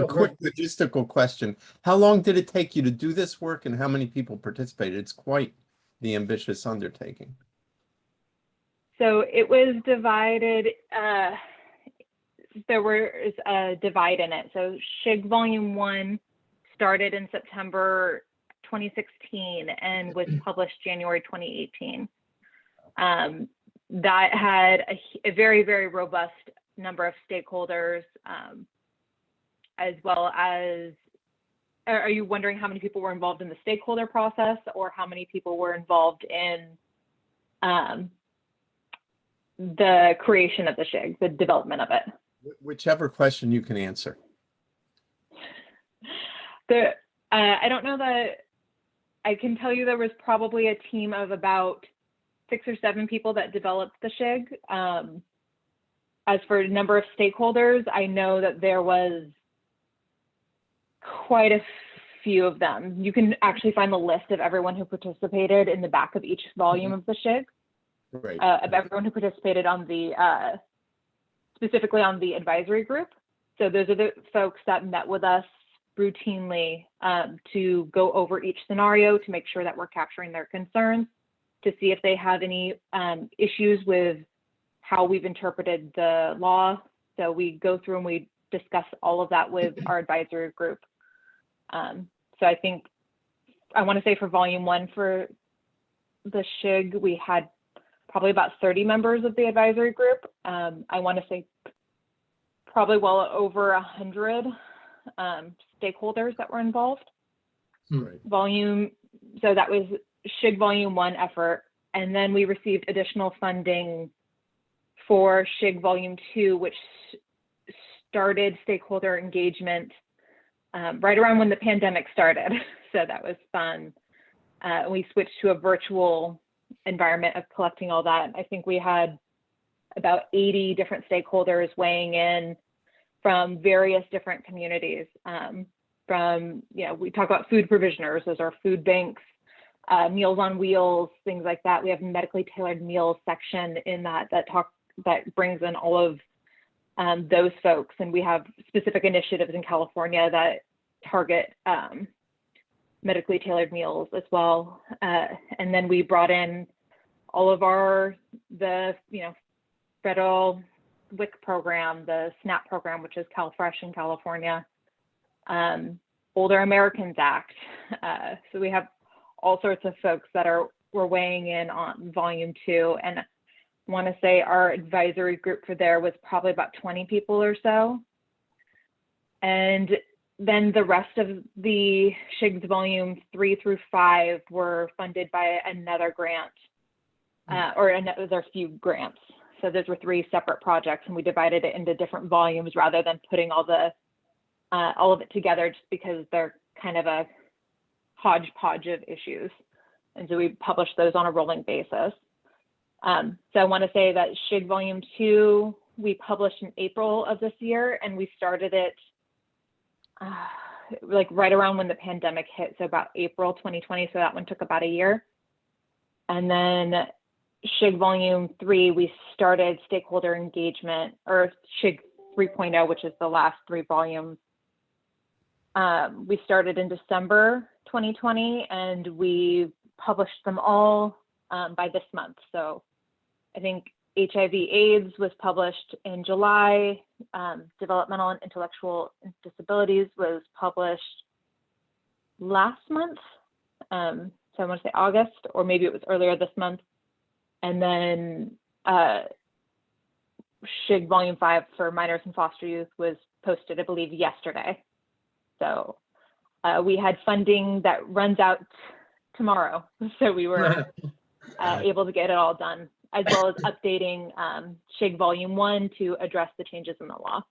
quick logistical question? How long did it take you to do this work, and how many people participated? It's quite the ambitious undertaking. So it was divided. There was a divide in it. So SHIG Volume 1 started in September 2016 and was published January 2018. That had a very, very robust number of stakeholders, as well as, are you wondering how many people were involved in the stakeholder process or how many people were involved in the creation of the SHIG, the development of it? Whichever question you can answer. I don't know that I can tell you there was probably a team of about 6 or 7 people that developed the SHIG. As for the number of stakeholders, I know that there was quite a few of them. You can actually find the list of everyone who participated in the back of each volume of the SHIG. Right. Of everyone who participated on the, specifically on the advisory group. So those are the folks that met with us routinely to go over each scenario to make sure that we're capturing their concerns, to see if they have any issues with how we've interpreted the law. So we go through and we discuss all of that with our advisory group. So I think, I want to say for Volume 1 for the SHIG, we had probably about 30 members of the advisory group. I want to say probably well over 100 stakeholders that were involved. Right. So that was SHIG Volume 1 effort. And then we received additional funding for SHIG Volume 2, which started stakeholder engagement right around when the pandemic started. So that was fun. We switched to a virtual environment of collecting all that. I think we had about 80 different stakeholders weighing in from various different communities. We talk about food provisioners, those are food banks, Meals on Wheels, things like that. We have medically tailored meals section in that brings in all of those folks. And we have specific initiatives in California that target medically tailored meals as well. And then we brought in all of the federal WIC program, the SNAP program, which is CalFresh in California, Older Americans Act. So we have all sorts of folks that were weighing in on volume 2. And I want to say our advisory group for there was probably about 20 people or so. And then the rest of the SHIGs volume 3 through 5 were funded by another grant, or another few grants. So those were 3 separate projects, and we divided it into different volumes rather than putting all of it together, just because they're kind of a hodgepodge of issues. And so we published those on a rolling basis. So I want to say that SHIG volume 2, we published in April of this year, and we started it like right around when the pandemic hit, so about April 2020. So that one took about a year. And then SHIG volume 3, we started stakeholder engagement, or SHIG 3.0, which is the last 3 volumes. We started in December 2020, and we published them all by this month. So I think HIV/AIDS was published in July. Developmental and intellectual disabilities was published last month. So I want to say August, or maybe it was earlier this month. And then SHIG volume 5 for minors and foster youth was posted, I believe, yesterday. So we had funding that runs out tomorrow. So we were able to get it all done, as well as updating SHIG volume 1 to address the changes in the law.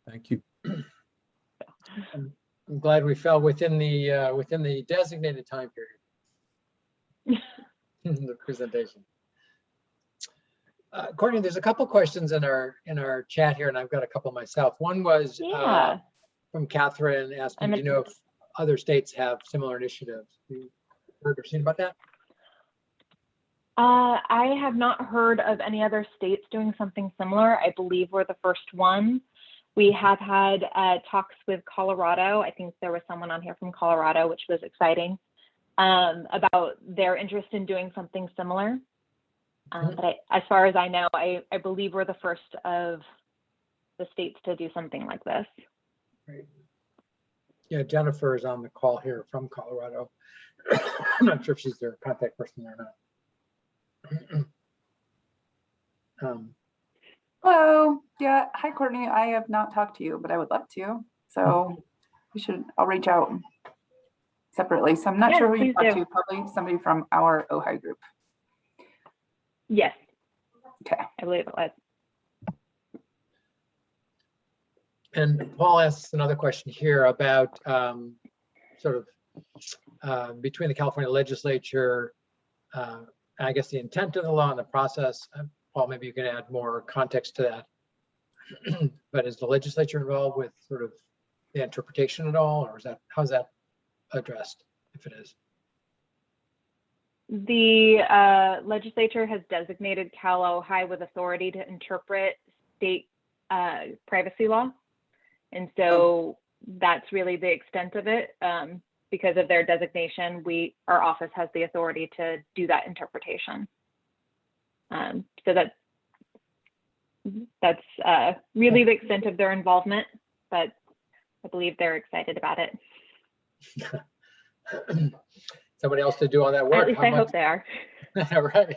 Thank you. I'm glad we fell within the designated time period. The presentation. Courtney, there's a couple questions in our chat here, and I've got a couple myself. One was from Catherine asking, do you know if other states have similar initiatives? Have you heard or seen about that? I have not heard of any other states doing something similar. I believe we're the first one. We have had talks with Colorado. I think there was someone on here from Colorado, which was exciting, about their interest in doing something similar. But as far as I know, I believe we're the first of the states to do something like this. Great. Yeah, Jennifer is on the call here from Colorado. I'm not sure if she's their contact person or not. Hello. Yeah. Hi, Courtney. I have not talked to you, but I would love to. So I'll reach out separately. So I'm not sure who you talked to, probably somebody from our OHI group. Yes. Okay. I believe it was. And Paul asks another question here about sort of between the California legislature, I guess the intent of the law and the process. Paul, maybe you can add more context to that. But is the legislature involved with sort of the interpretation at all, or how's that addressed, if it is? The legislature has designated Cal OHI with authority to interpret state privacy law. And so that's really the extent of it. Because of their designation, our office has the authority to do that interpretation. So that's really the extent of their involvement, but I believe they're excited about it. Somebody else to do all that work. At least I hope they are. Right.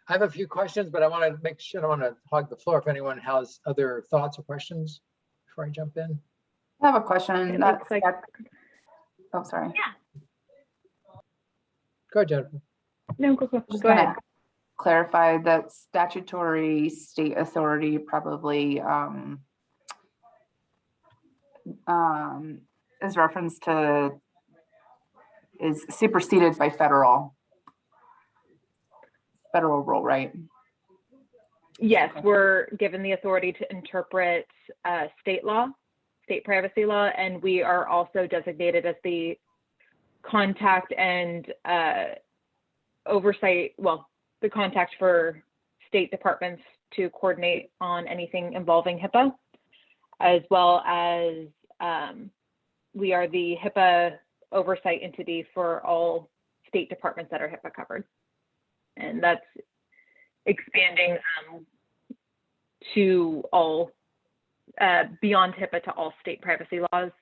I have a few questions, but I want to make sure I want to hog the floor if anyone has other thoughts or questions before I jump in. I have a question. Oh, sorry. Yeah. Go ahead, Jennifer. No, go Just ahead. gonna clarify that statutory state authority probably is referenced to is superseded by federal rule, right? Yes, we're given the authority to interpret state law, state privacy law, and we are also designated as the contact and oversight, well, the contact for state departments to coordinate on anything involving HIPAA, as well as we are the HIPAA oversight entity for all state departments that are HIPAA covered. And that's expanding to all, beyond HIPAA to all state privacy laws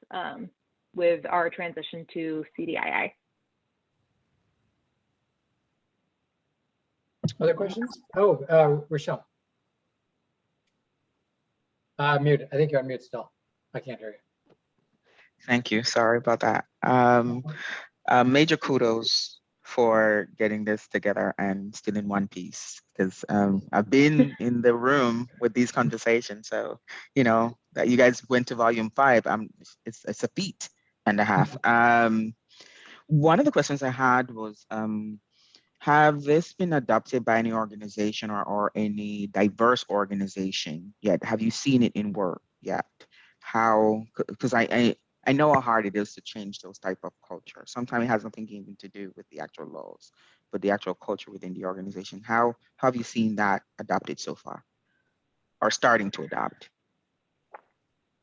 with our transition to CDII. Other questions? Oh, Rochelle. Mute. I think you're on mute still. I can't hear you. Thank you. Sorry about that. Major kudos for getting this together and still in one piece, because I've been in the room with these conversations. So, you know, that you guys went to volume 5, it's a feat and a half. One of the questions I had was, have this been adopted by any organization or any diverse organization yet? Have you seen it in work yet? How, because I know how hard it is to change those type of culture. Sometimes it has nothing even to do with the actual laws, but the actual culture within the organization. How have you seen that adopted so far, or starting to adopt?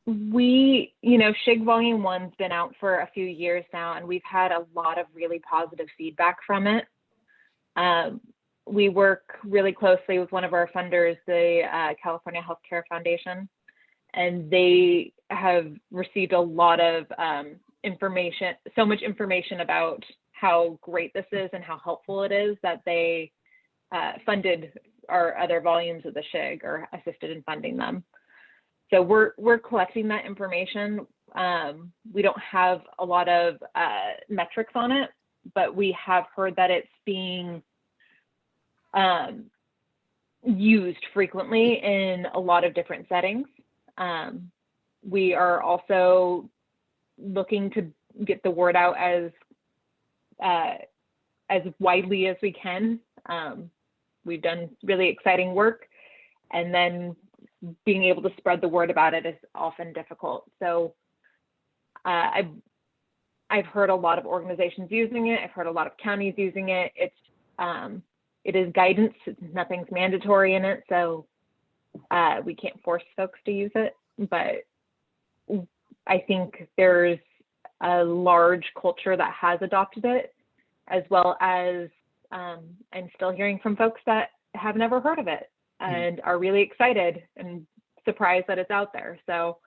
We, you know, SHIG Volume 1's been out for a few years now, and we've had a lot of really positive feedback from it. We work really closely with one of our funders, the California Healthcare Foundation, and they have received a lot of information, so much information about how great this is and how helpful it is that they funded our other volumes of the SHIG or assisted in funding them. So we're collecting that information. We don't have a lot of metrics on it, but we have heard that it's being used frequently in a lot of different settings. We are also looking to get the word out as widely as we can. We've done really exciting work, and then being able to spread the word about it is often difficult. So I've heard a lot of organizations using it. I've heard a lot of counties using it. It is guidance. Nothing's mandatory in it, so we can't force folks to use it. But I think there's a large culture that has adopted it, as well as I'm still hearing from folks that have never heard of it and are really excited and surprised that it's out there. So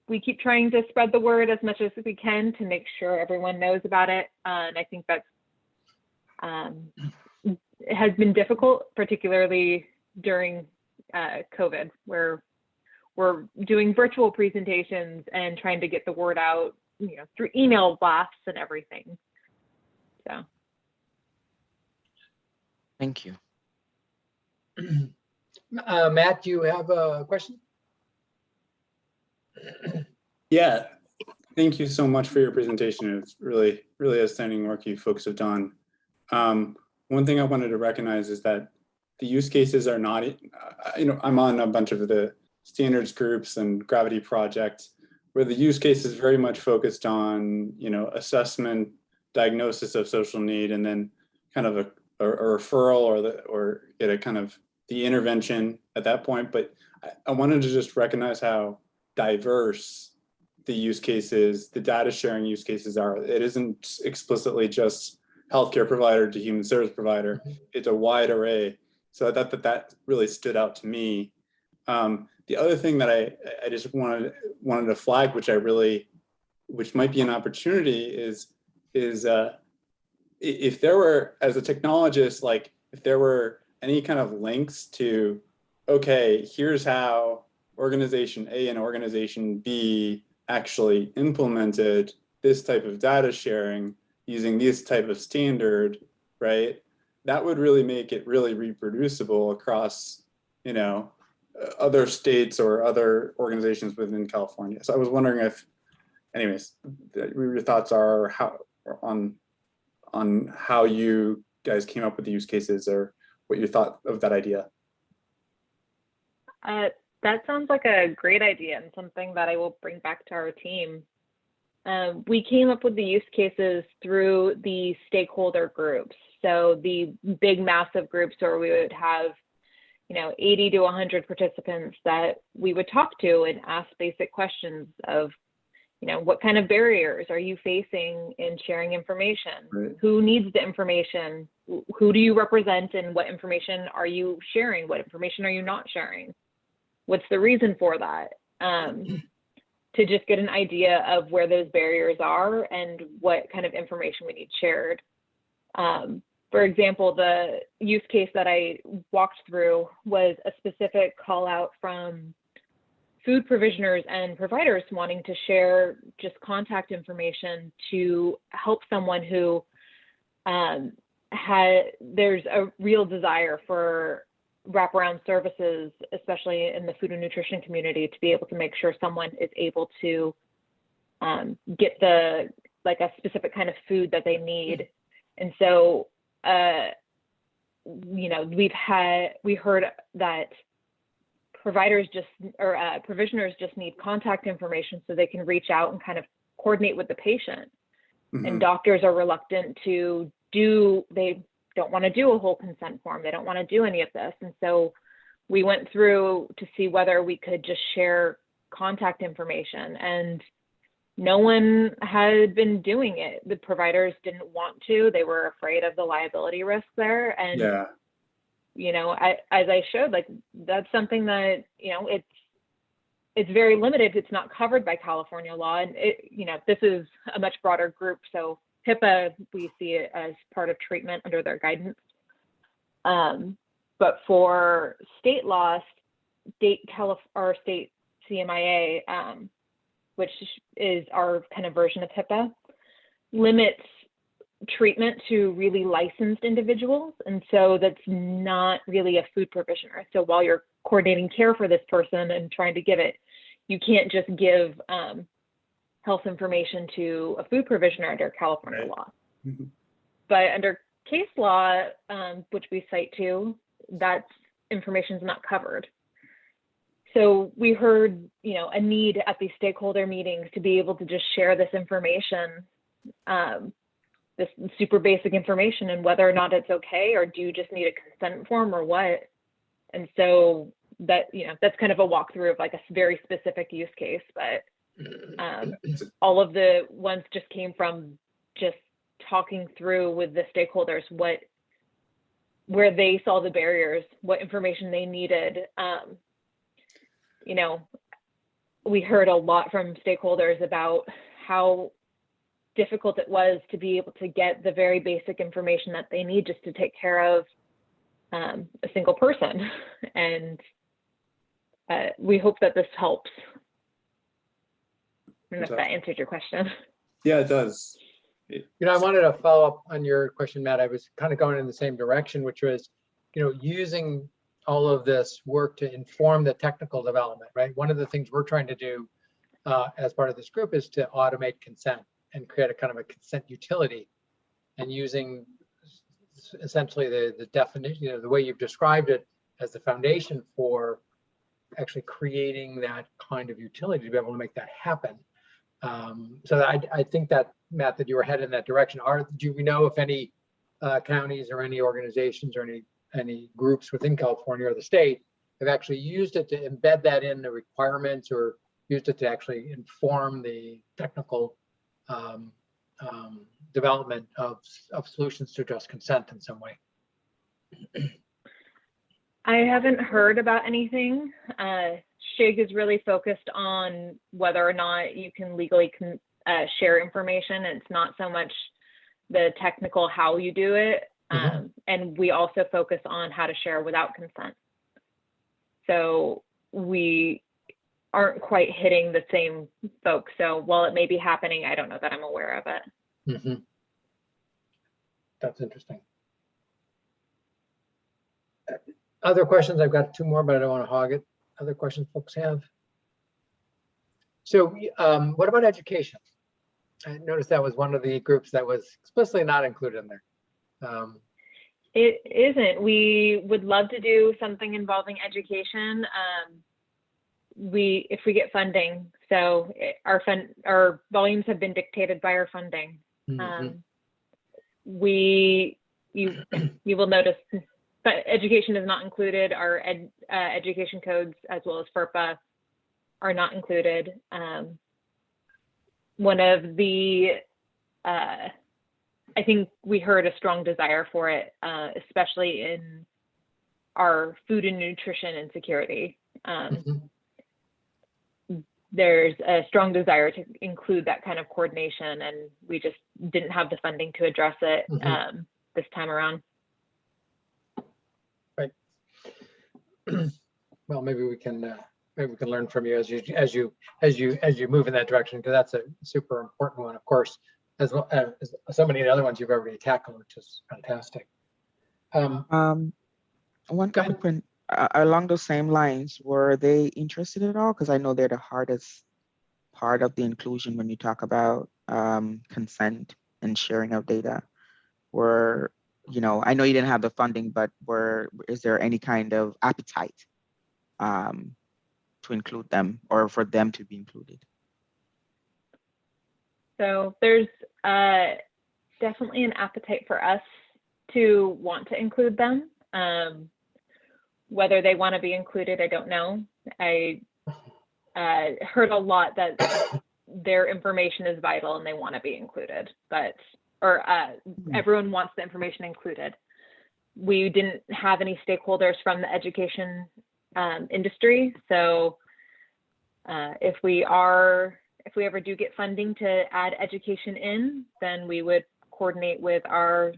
we keep trying to spread the word as much as we can to make sure everyone knows about it. And I think that's it has been difficult, particularly during COVID, where we're doing virtual presentations and trying to get the word out, you know, through email blasts and everything. So. Thank you. Matt, do you have a question? Yeah, thank you so much for your presentation. It's really, really outstanding work you folks have done. One thing I wanted to recognize is that the use cases are not, you know, I'm on a bunch of the standards groups and Gravity projects where the use case is very much focused on, you know, assessment, diagnosis of social need, and then kind of a referral or get a kind of the intervention at that point. But I wanted to just recognize how diverse the use cases, the data sharing use cases are. It isn't explicitly just healthcare provider to human service provider. It's a wide array. So I thought that really stood out to me. The other thing that I just wanted to flag, which might be an opportunity, is if there were, as a technologist, like if there were any kind of links to, okay, here's how organization A and organization B actually implemented this type of data sharing using this type of standard, right? That would really make it really reproducible across, you know, other states or other organizations within California. So I was wondering if, anyways, your thoughts are on how you guys came up with the use cases, or what you thought of that idea. That sounds like a great idea and something that I will bring back to our team. We came up with the use cases through the stakeholder groups. So the big, massive groups where we would have 80 to 100 participants that we would talk to and ask basic questions of, what kind of barriers are you facing in sharing information? Right. Who needs the information? Who do you represent, and what information are you sharing? What information are you not sharing? What's the reason for that? To just get an idea of where those barriers are and what kind of information we need shared. For example, the use case that I walked through was a specific call out from food provisioners and providers wanting to share just contact information to help someone who there's a real desire for wraparound services, especially in the food and nutrition community, to be able to make sure someone is able to get a specific kind of food that they need. And so, we heard that provisioners just need contact information so they can reach out and kind of coordinate with the patient. Mhm. And doctors are reluctant to they don't want to do a whole consent form. They don't want to do any of this. And so we went through to see whether we could just share contact information, and no one had been doing it. The providers didn't want to. They were afraid of the liability risk there. And, Yeah. as I showed, that's something that, it's very limited. It's not covered by California law. And this is a much broader group. So HIPAA, we see it as part of treatment under their guidance. But for state law, state CMIA, which is our kind of version of HIPAA, limits treatment to really licensed individuals. And so that's not really a food provisioner. So while you're coordinating care for this person and trying to give it, you can't just give health information to a food provisioner under California law. Mm-hmm. But under case law, which we cite to, that information is not covered. So we heard, a need at these stakeholder meetings to be able to just share this information, this super basic information, and whether or not it's okay, or do you just need a consent form or what? And so that, that's kind of a walkthrough of a very specific use case, but all of the ones just came from just talking through with the stakeholders where they saw the barriers, what information they needed. We heard a lot from stakeholders about how difficult it was to be able to get the very basic information that they need just to take care of a single person. And we hope that this helps. I don't know if that answered your question. Yeah, it does. I wanted to follow up on your question, Matt. I was kind of going in the same direction, which was, using all of this work to inform the technical development, right? One of the things we're trying to do as part of this group is to automate consent and create a kind of a consent utility, and using essentially the definition, the way you've described it as the foundation for actually creating that kind of utility to be able to make that happen. So I think that, Matt, that you were headed in that direction. Do we know if any counties or any organizations or any groups within California or the state have actually used it to embed that in the requirements, or used it to actually inform the technical development of solutions to address consent in some way? I haven't heard about anything. SHIG is really focused on whether or not you can legally share information. It's not so much the technical how you do it. And we also focus on how to share without consent. So we aren't quite hitting the same folks. So while it may be happening, I don't know that I'm aware of it. Mm-hmm. That's interesting. Other questions? I've got two more, but I don't want to hog it. Other questions folks have? So what about education? I noticed that was one of the groups that was explicitly not included in there. It isn't. We would love to do something involving education. If we get funding. So our volumes have been dictated by our funding. Mm-hmm. You will notice but education is not included. Our education codes, as well as FERPA, are not included. One of the, I think we heard a strong desire for it, especially in our food and nutrition insecurity. There's a strong desire to include that kind of coordination, and we just didn't have the funding to address it this time around. Right. Well, maybe we can learn from you as you move in that direction, because that's a super important one, of course, as well as so many of the other ones you've already tackled, which is fantastic. One quick point, along those same lines, were they interested at all? Because I know they're the hardest part of the inclusion when you talk about consent and sharing of data. Were, you know, I know you didn't have the funding, but is there any kind of appetite to include them, or for them to be included? So there's definitely an appetite for us to want to include them. Whether they want to be included, I don't know. I heard a lot that their information is vital and they want to be included, but everyone wants the information included. We didn't have any stakeholders from the education industry, so if we ever do get funding to add education in, then we would coordinate with our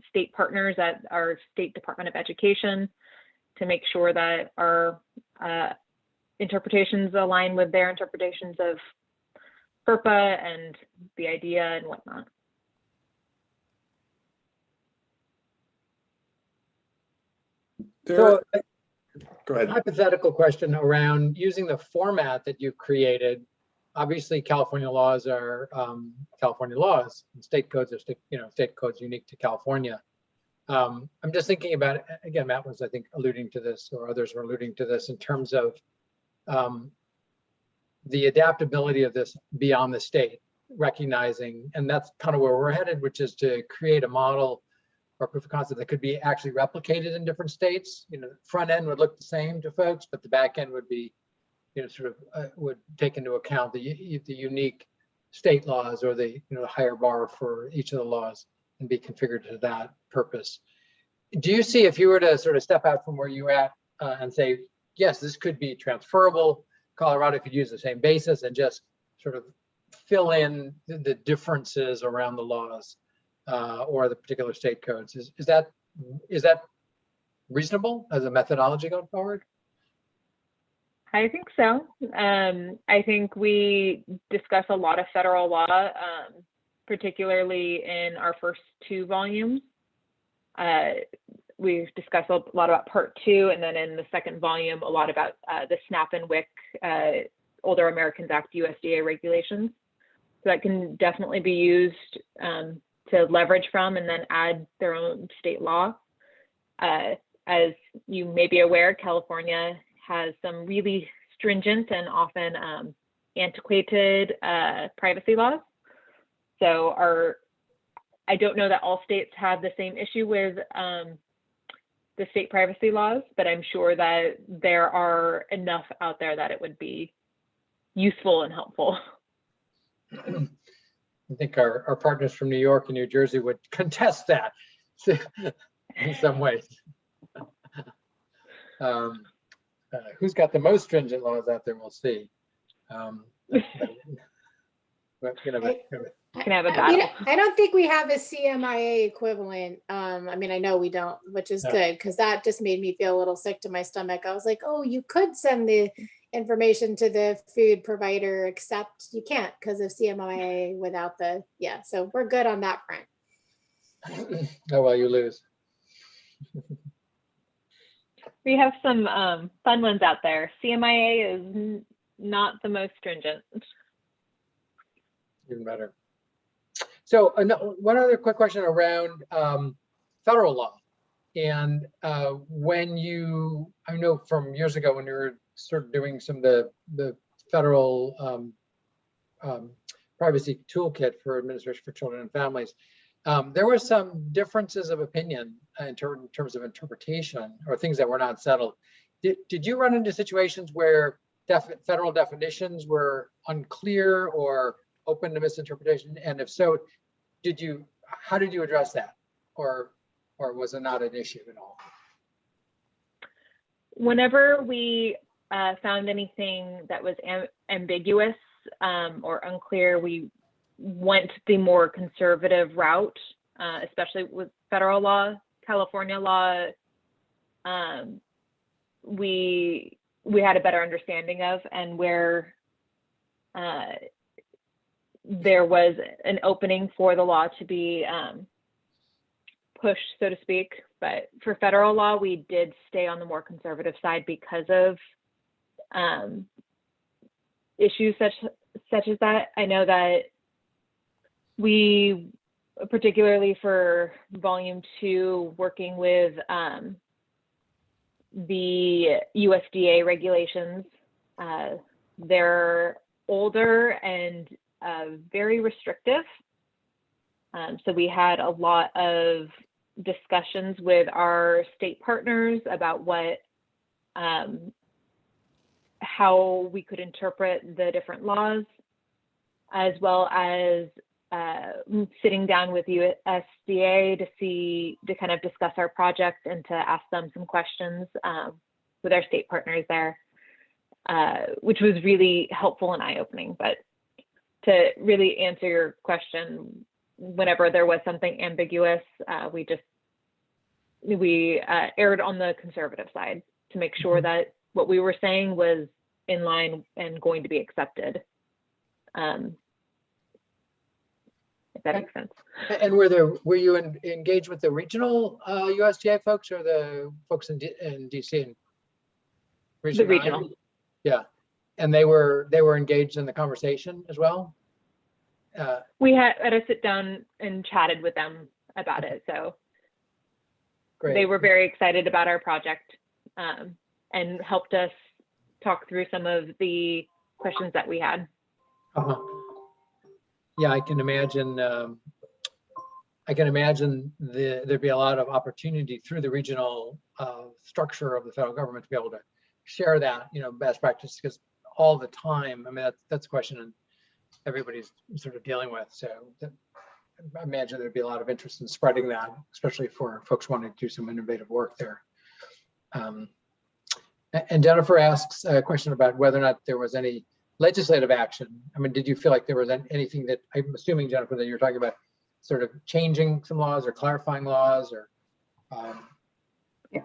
state partners at our State Department of Education to make sure that our interpretations align with their interpretations of FERPA and the idea and whatnot. So, go ahead. Hypothetical question around using the format that you created. Obviously, California laws are California laws, and state codes are state codes unique to California. I'm just thinking about, again, Matt was, I think, alluding to this, or others were alluding to this, in terms of the adaptability of this beyond the state, recognizing, and that's kind of where we're headed, which is to create a model or proof of concept that could be actually replicated in different states. You know, front end would look the same to folks, but the back end would be, sort of would take into account the unique state laws, or the the higher bar for each of the laws, and be configured to that purpose. Do you see, if you were to sort of step out from where you're at and say, yes, this could be transferable, Colorado could use the same basis and just sort of fill in the differences around the laws or the particular state codes? Is that reasonable as a methodology going forward? I think so. I think we discuss a lot of federal law, particularly in our first 2 volumes. We've discussed a lot about Part 2, and then in the second volume, a lot about the SNAP and WIC, Older Americans Act USDA regulations. So that can definitely be used to leverage from and then add their own state law. As you may be aware, California has some really stringent and often antiquated privacy laws. So I don't know that all states have the same issue with the state privacy laws, but I'm sure that there are enough out there that it would be useful and helpful. I think our partners from New York and New Jersey would contest that in some ways. Who's got the most stringent laws out there? We'll see. But, can have a battle. I don't think we have a CMIA equivalent. I mean, I know we don't, which is good, because that just made me feel a little sick to my stomach. I was like, oh, you could send the information to the food provider, except you can't because of CMIA without so we're good on that front. Oh, well, you lose. We have some fun ones out there. CMIA is not the most stringent. Even better. So one other quick question around federal law. And when I know from years ago when you were sort of doing some of the federal privacy toolkit for Administration for Children and Families, There were some differences of opinion in terms of interpretation or things that were not settled. Did you run into situations where federal definitions were unclear or open to misinterpretation? And if so, how did you address that? Or was it not an issue at all? Whenever we found anything that was ambiguous or unclear, we went the more conservative route, especially with federal law. California law, we had a better understanding of, and where there was an opening for the law to be pushed, so to speak. But for federal law, we did stay on the more conservative side because of issues such as that. I know that we, particularly for volume 2, working with the USDA regulations, they're older and very restrictive. So we had a lot of discussions with our state partners about how we could interpret the different laws, as well as sitting down with USDA to kind of discuss our project and to ask them some questions with our state partners there, which was really helpful and eye-opening. But to really answer your question, whenever there was something ambiguous, we erred on the conservative side to make sure that what we were saying was in line and going to be accepted. If that makes sense. And were you engaged with the regional USDA folks or the folks in DC? The regional. Yeah, and they were engaged in the conversation as well. We had a sit down and chatted with them about it. So great. They were very excited about our project and helped us talk through some of the questions that we had. Yeah, I can imagine. There'd be a lot of opportunity through the regional structure of the federal government to be able to share that, best practice, because all the time, I mean, that's a question everybody's sort of dealing with. So I imagine there'd be a lot of interest in spreading that, especially for folks wanting to do some innovative work there. And Jennifer asks a question about whether or not there was any legislative action. I mean, did you feel like there was anything that, I'm assuming, Jennifer, that you're talking about sort of changing some laws or clarifying laws or? Yeah.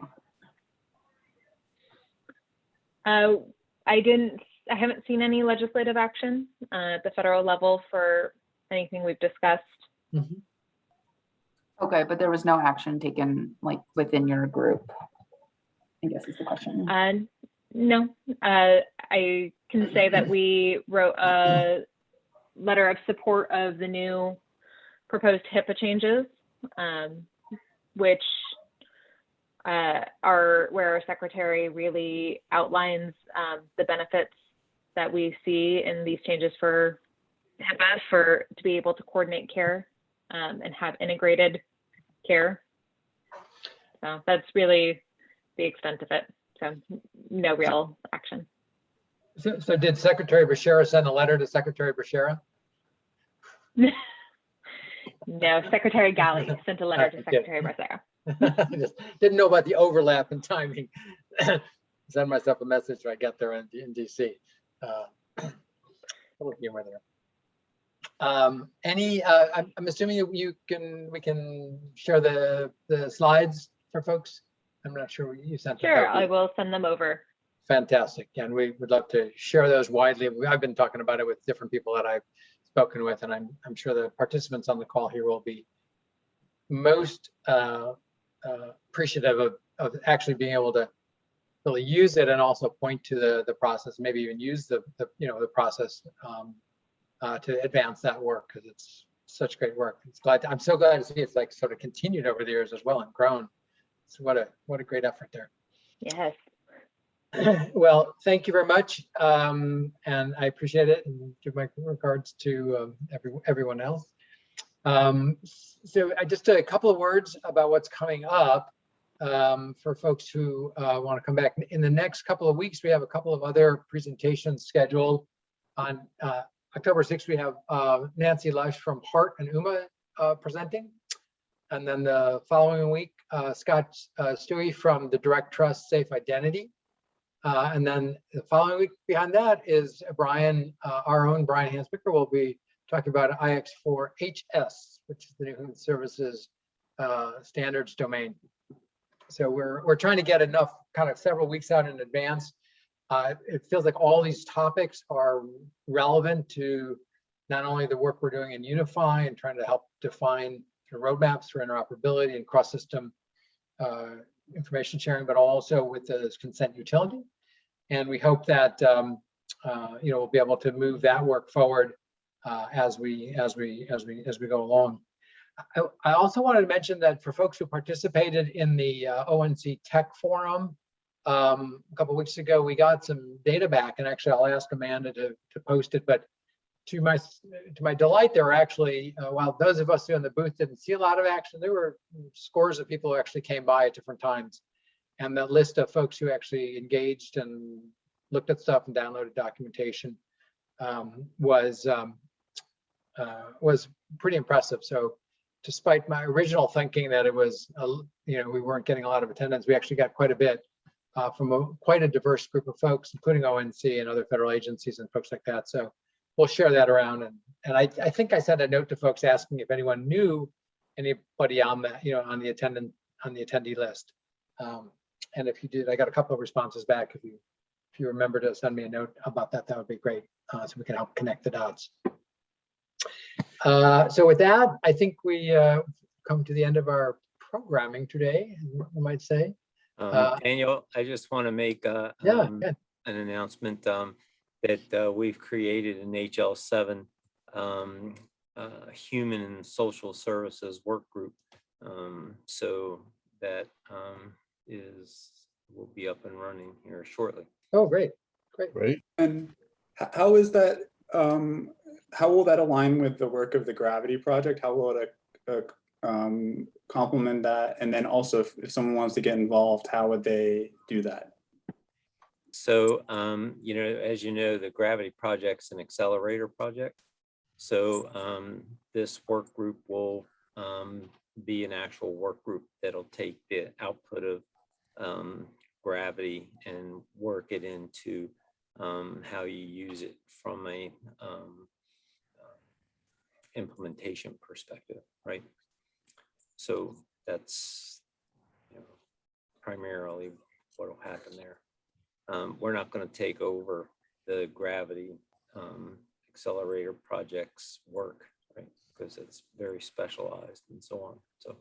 I haven't seen any legislative action at the federal level for anything we've discussed. Mm-hmm. Okay, but there was no action taken like within your group, I guess is the question. No, I can say that we wrote a letter of support of the new proposed HIPAA changes, which where our secretary really outlines the benefits that we see in these changes for HIPAA to be able to coordinate care and have integrated care. So that's really the extent of it. So no real action. So did Secretary Becerra send a letter to Secretary Becerra? No, Secretary Galley sent a letter to Secretary Becerra. I just didn't know about the overlap in timing. Send myself a message when I get there in DC. A little humor there. I'm assuming we can share the slides for folks. I'm not sure you sent them. Sure, I will send them over. Fantastic. And we would love to share those widely. I've been talking about it with different people that I've spoken with, and I'm sure the participants on the call here will be most appreciative of actually being able to really use it and also point to the process, maybe even use the process to advance that work, because it's such great work. I'm so glad to see it's like sort of continued over the years as well and grown. So what a great effort there. Yes. Well, thank you very much, and I appreciate it, and give my regards to everyone else. So just a couple of words about what's coming up for folks who want to come back. In the next couple of weeks, we have a couple of other presentations scheduled. On October 6th, we have Nancy Lush from Hart and UMA presenting. And then the following week, Scott Stewie from the Direct Trust Safe Identity. And then the following week behind that is Brian, our own Brian Hansbicker will be talking about IX4HS, which is the New Human Services standards domain. So we're trying to get enough kind of several weeks out in advance. It feels like all these topics are relevant to not only the work we're doing in Unify and trying to help define the roadmaps for interoperability and cross-system information sharing, but also with the consent utility. And we hope that we'll be able to move that work forward as we go along. I also wanted to mention that for folks who participated in the ONC Tech Forum a couple of weeks ago, we got some data back, and actually I'll ask Amanda to post it. But to my delight, there were actually, while those of us who in the booth didn't see a lot of action, there were scores of people who actually came by at different times. And the list of folks who actually engaged and looked at stuff and downloaded documentation was pretty impressive. So despite my original thinking that it was, we weren't getting a lot of attendance, we actually got quite a bit from quite a diverse group of folks, including ONC and other federal agencies and folks like that. So we'll share that around. And I think I sent a note to folks asking if anyone knew anybody on that, on the attendee list. And if you did, I got a couple of responses back. If you remember to send me a note about that, that would be great, so we can help connect the dots. So with that, I think we come to the end of our programming today, I might say. Daniel, I just want to make an announcement that we've created an HL7 Human and Social Services work group, so that will be up and running here shortly. Oh, great. And how is that? How will that align with the work of the Gravity Project? How will it complement that? And then also, if someone wants to get involved, how would they do that? So, as you know, the Gravity Project's an accelerator project. So this work group will be an actual work group that'll take the output of Gravity and work it into how you use it from a implementation perspective, right? So that's primarily what will happen there. We're not going to take over the Gravity accelerator project's work, right? Because it's very specialized and so on. So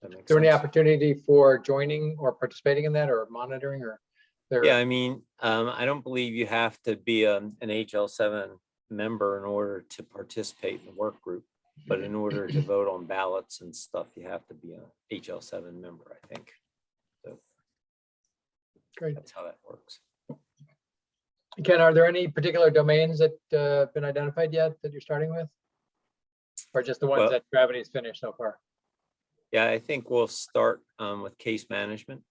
is there any opportunity for joining or participating in that, or monitoring, or there? Yeah, I mean, I don't believe you have to be an HL7 member in order to participate in the work group, but in order to vote on ballots and stuff, you have to be an HL7 member, I think. So great. That's how that works. Ken, are there any particular domains that have been identified yet that you're starting with, or just the ones that Gravity's finished so far? Yeah, I think we'll start with case management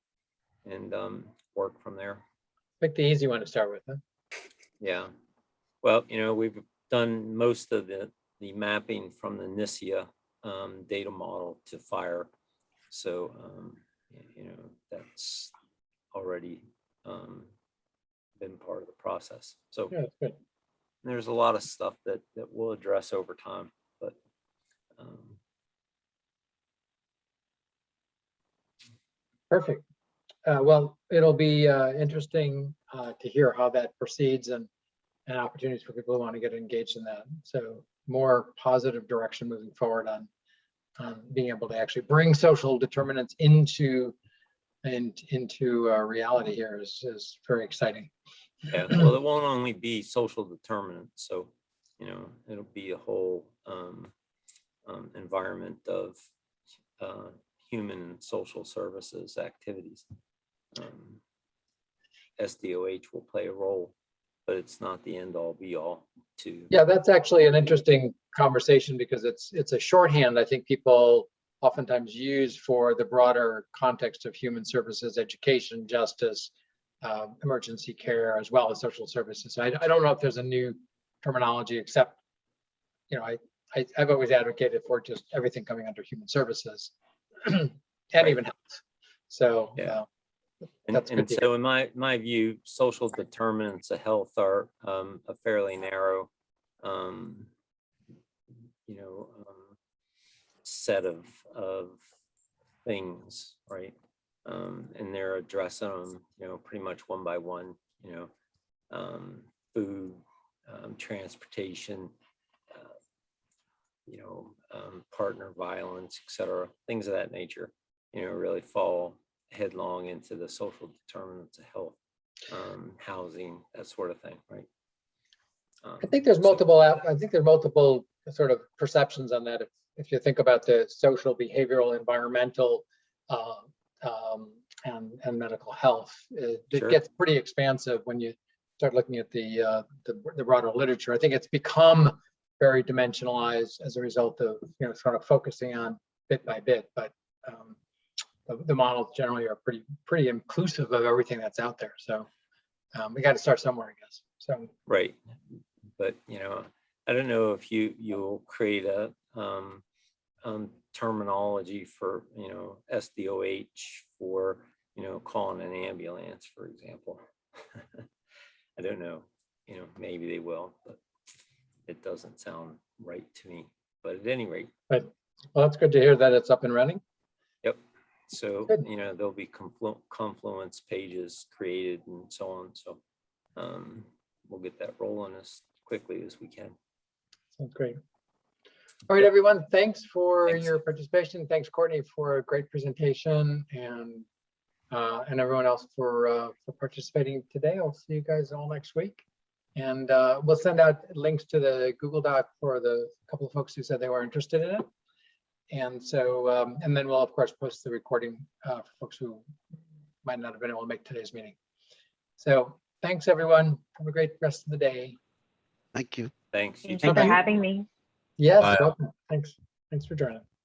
and work from there. Pick the easy one to start with, huh? Yeah. Well, we've done most of the mapping from the NISIA data model to FHIR. So, that's already been part of the process. So yeah, that's good. There's a lot of stuff that we'll address over time, but perfect. Well, it'll be interesting to hear how that proceeds and opportunities for people who want to get engaged in that. So more positive direction moving forward on being able to actually bring social determinants into reality here is very exciting. Yeah, well, it won't only be social determinants. So, it'll be a whole environment of human and social services activities. SDOH will play a role but it's not the end all be all to. Yeah, that's actually an interesting conversation because it's a shorthand I think people oftentimes use for the broader context of human services, education, justice, emergency care, as well as social services. So I don't know if there's a new terminology, except, you know, I've always advocated for just everything coming under human services and Right. even health. So Yeah. that's And good. so in my view, social determinants of health are a fairly narrow, set of things, right? And they're addressing them, pretty much one by one, food, transportation, partner violence, et cetera, things of that nature, really fall headlong into the social determinants of health, housing, that sort of thing, right? I think there's multiple. I think there's multiple sort of perceptions on that. If you think about the social, behavioral, environmental, and medical health, it Sure. gets pretty expansive when you start looking at the broader literature. I think it's become very dimensionalized as a result of sort of focusing on bit by bit, but the models generally are pretty inclusive of everything that's out there. So we got to start somewhere, I guess. So right, but I don't know if you'll create a terminology for SDOH for calling an ambulance, for example. I don't know, maybe they will, but it doesn't sound right to me. But at any rate, well, that's good to hear that it's up and running. yep. So Good. there'll be confluence pages created and so on. So we'll get that rolling as quickly as we can. Sounds great. All right, everyone. Thanks for Thanks. your participation. Thanks, Courtney, for a great presentation, and everyone else for participating today. I'll see you guys all next week, and we'll send out links to the Google Doc for the couple of folks who said they were interested in it. And so, and then we'll of course post the recording for folks who might not have been able to make today's meeting. So thanks, everyone. Have a great rest of the day. Thank you. Thanks. Thanks for having me. Yes, Bye. welcome. Thanks for joining.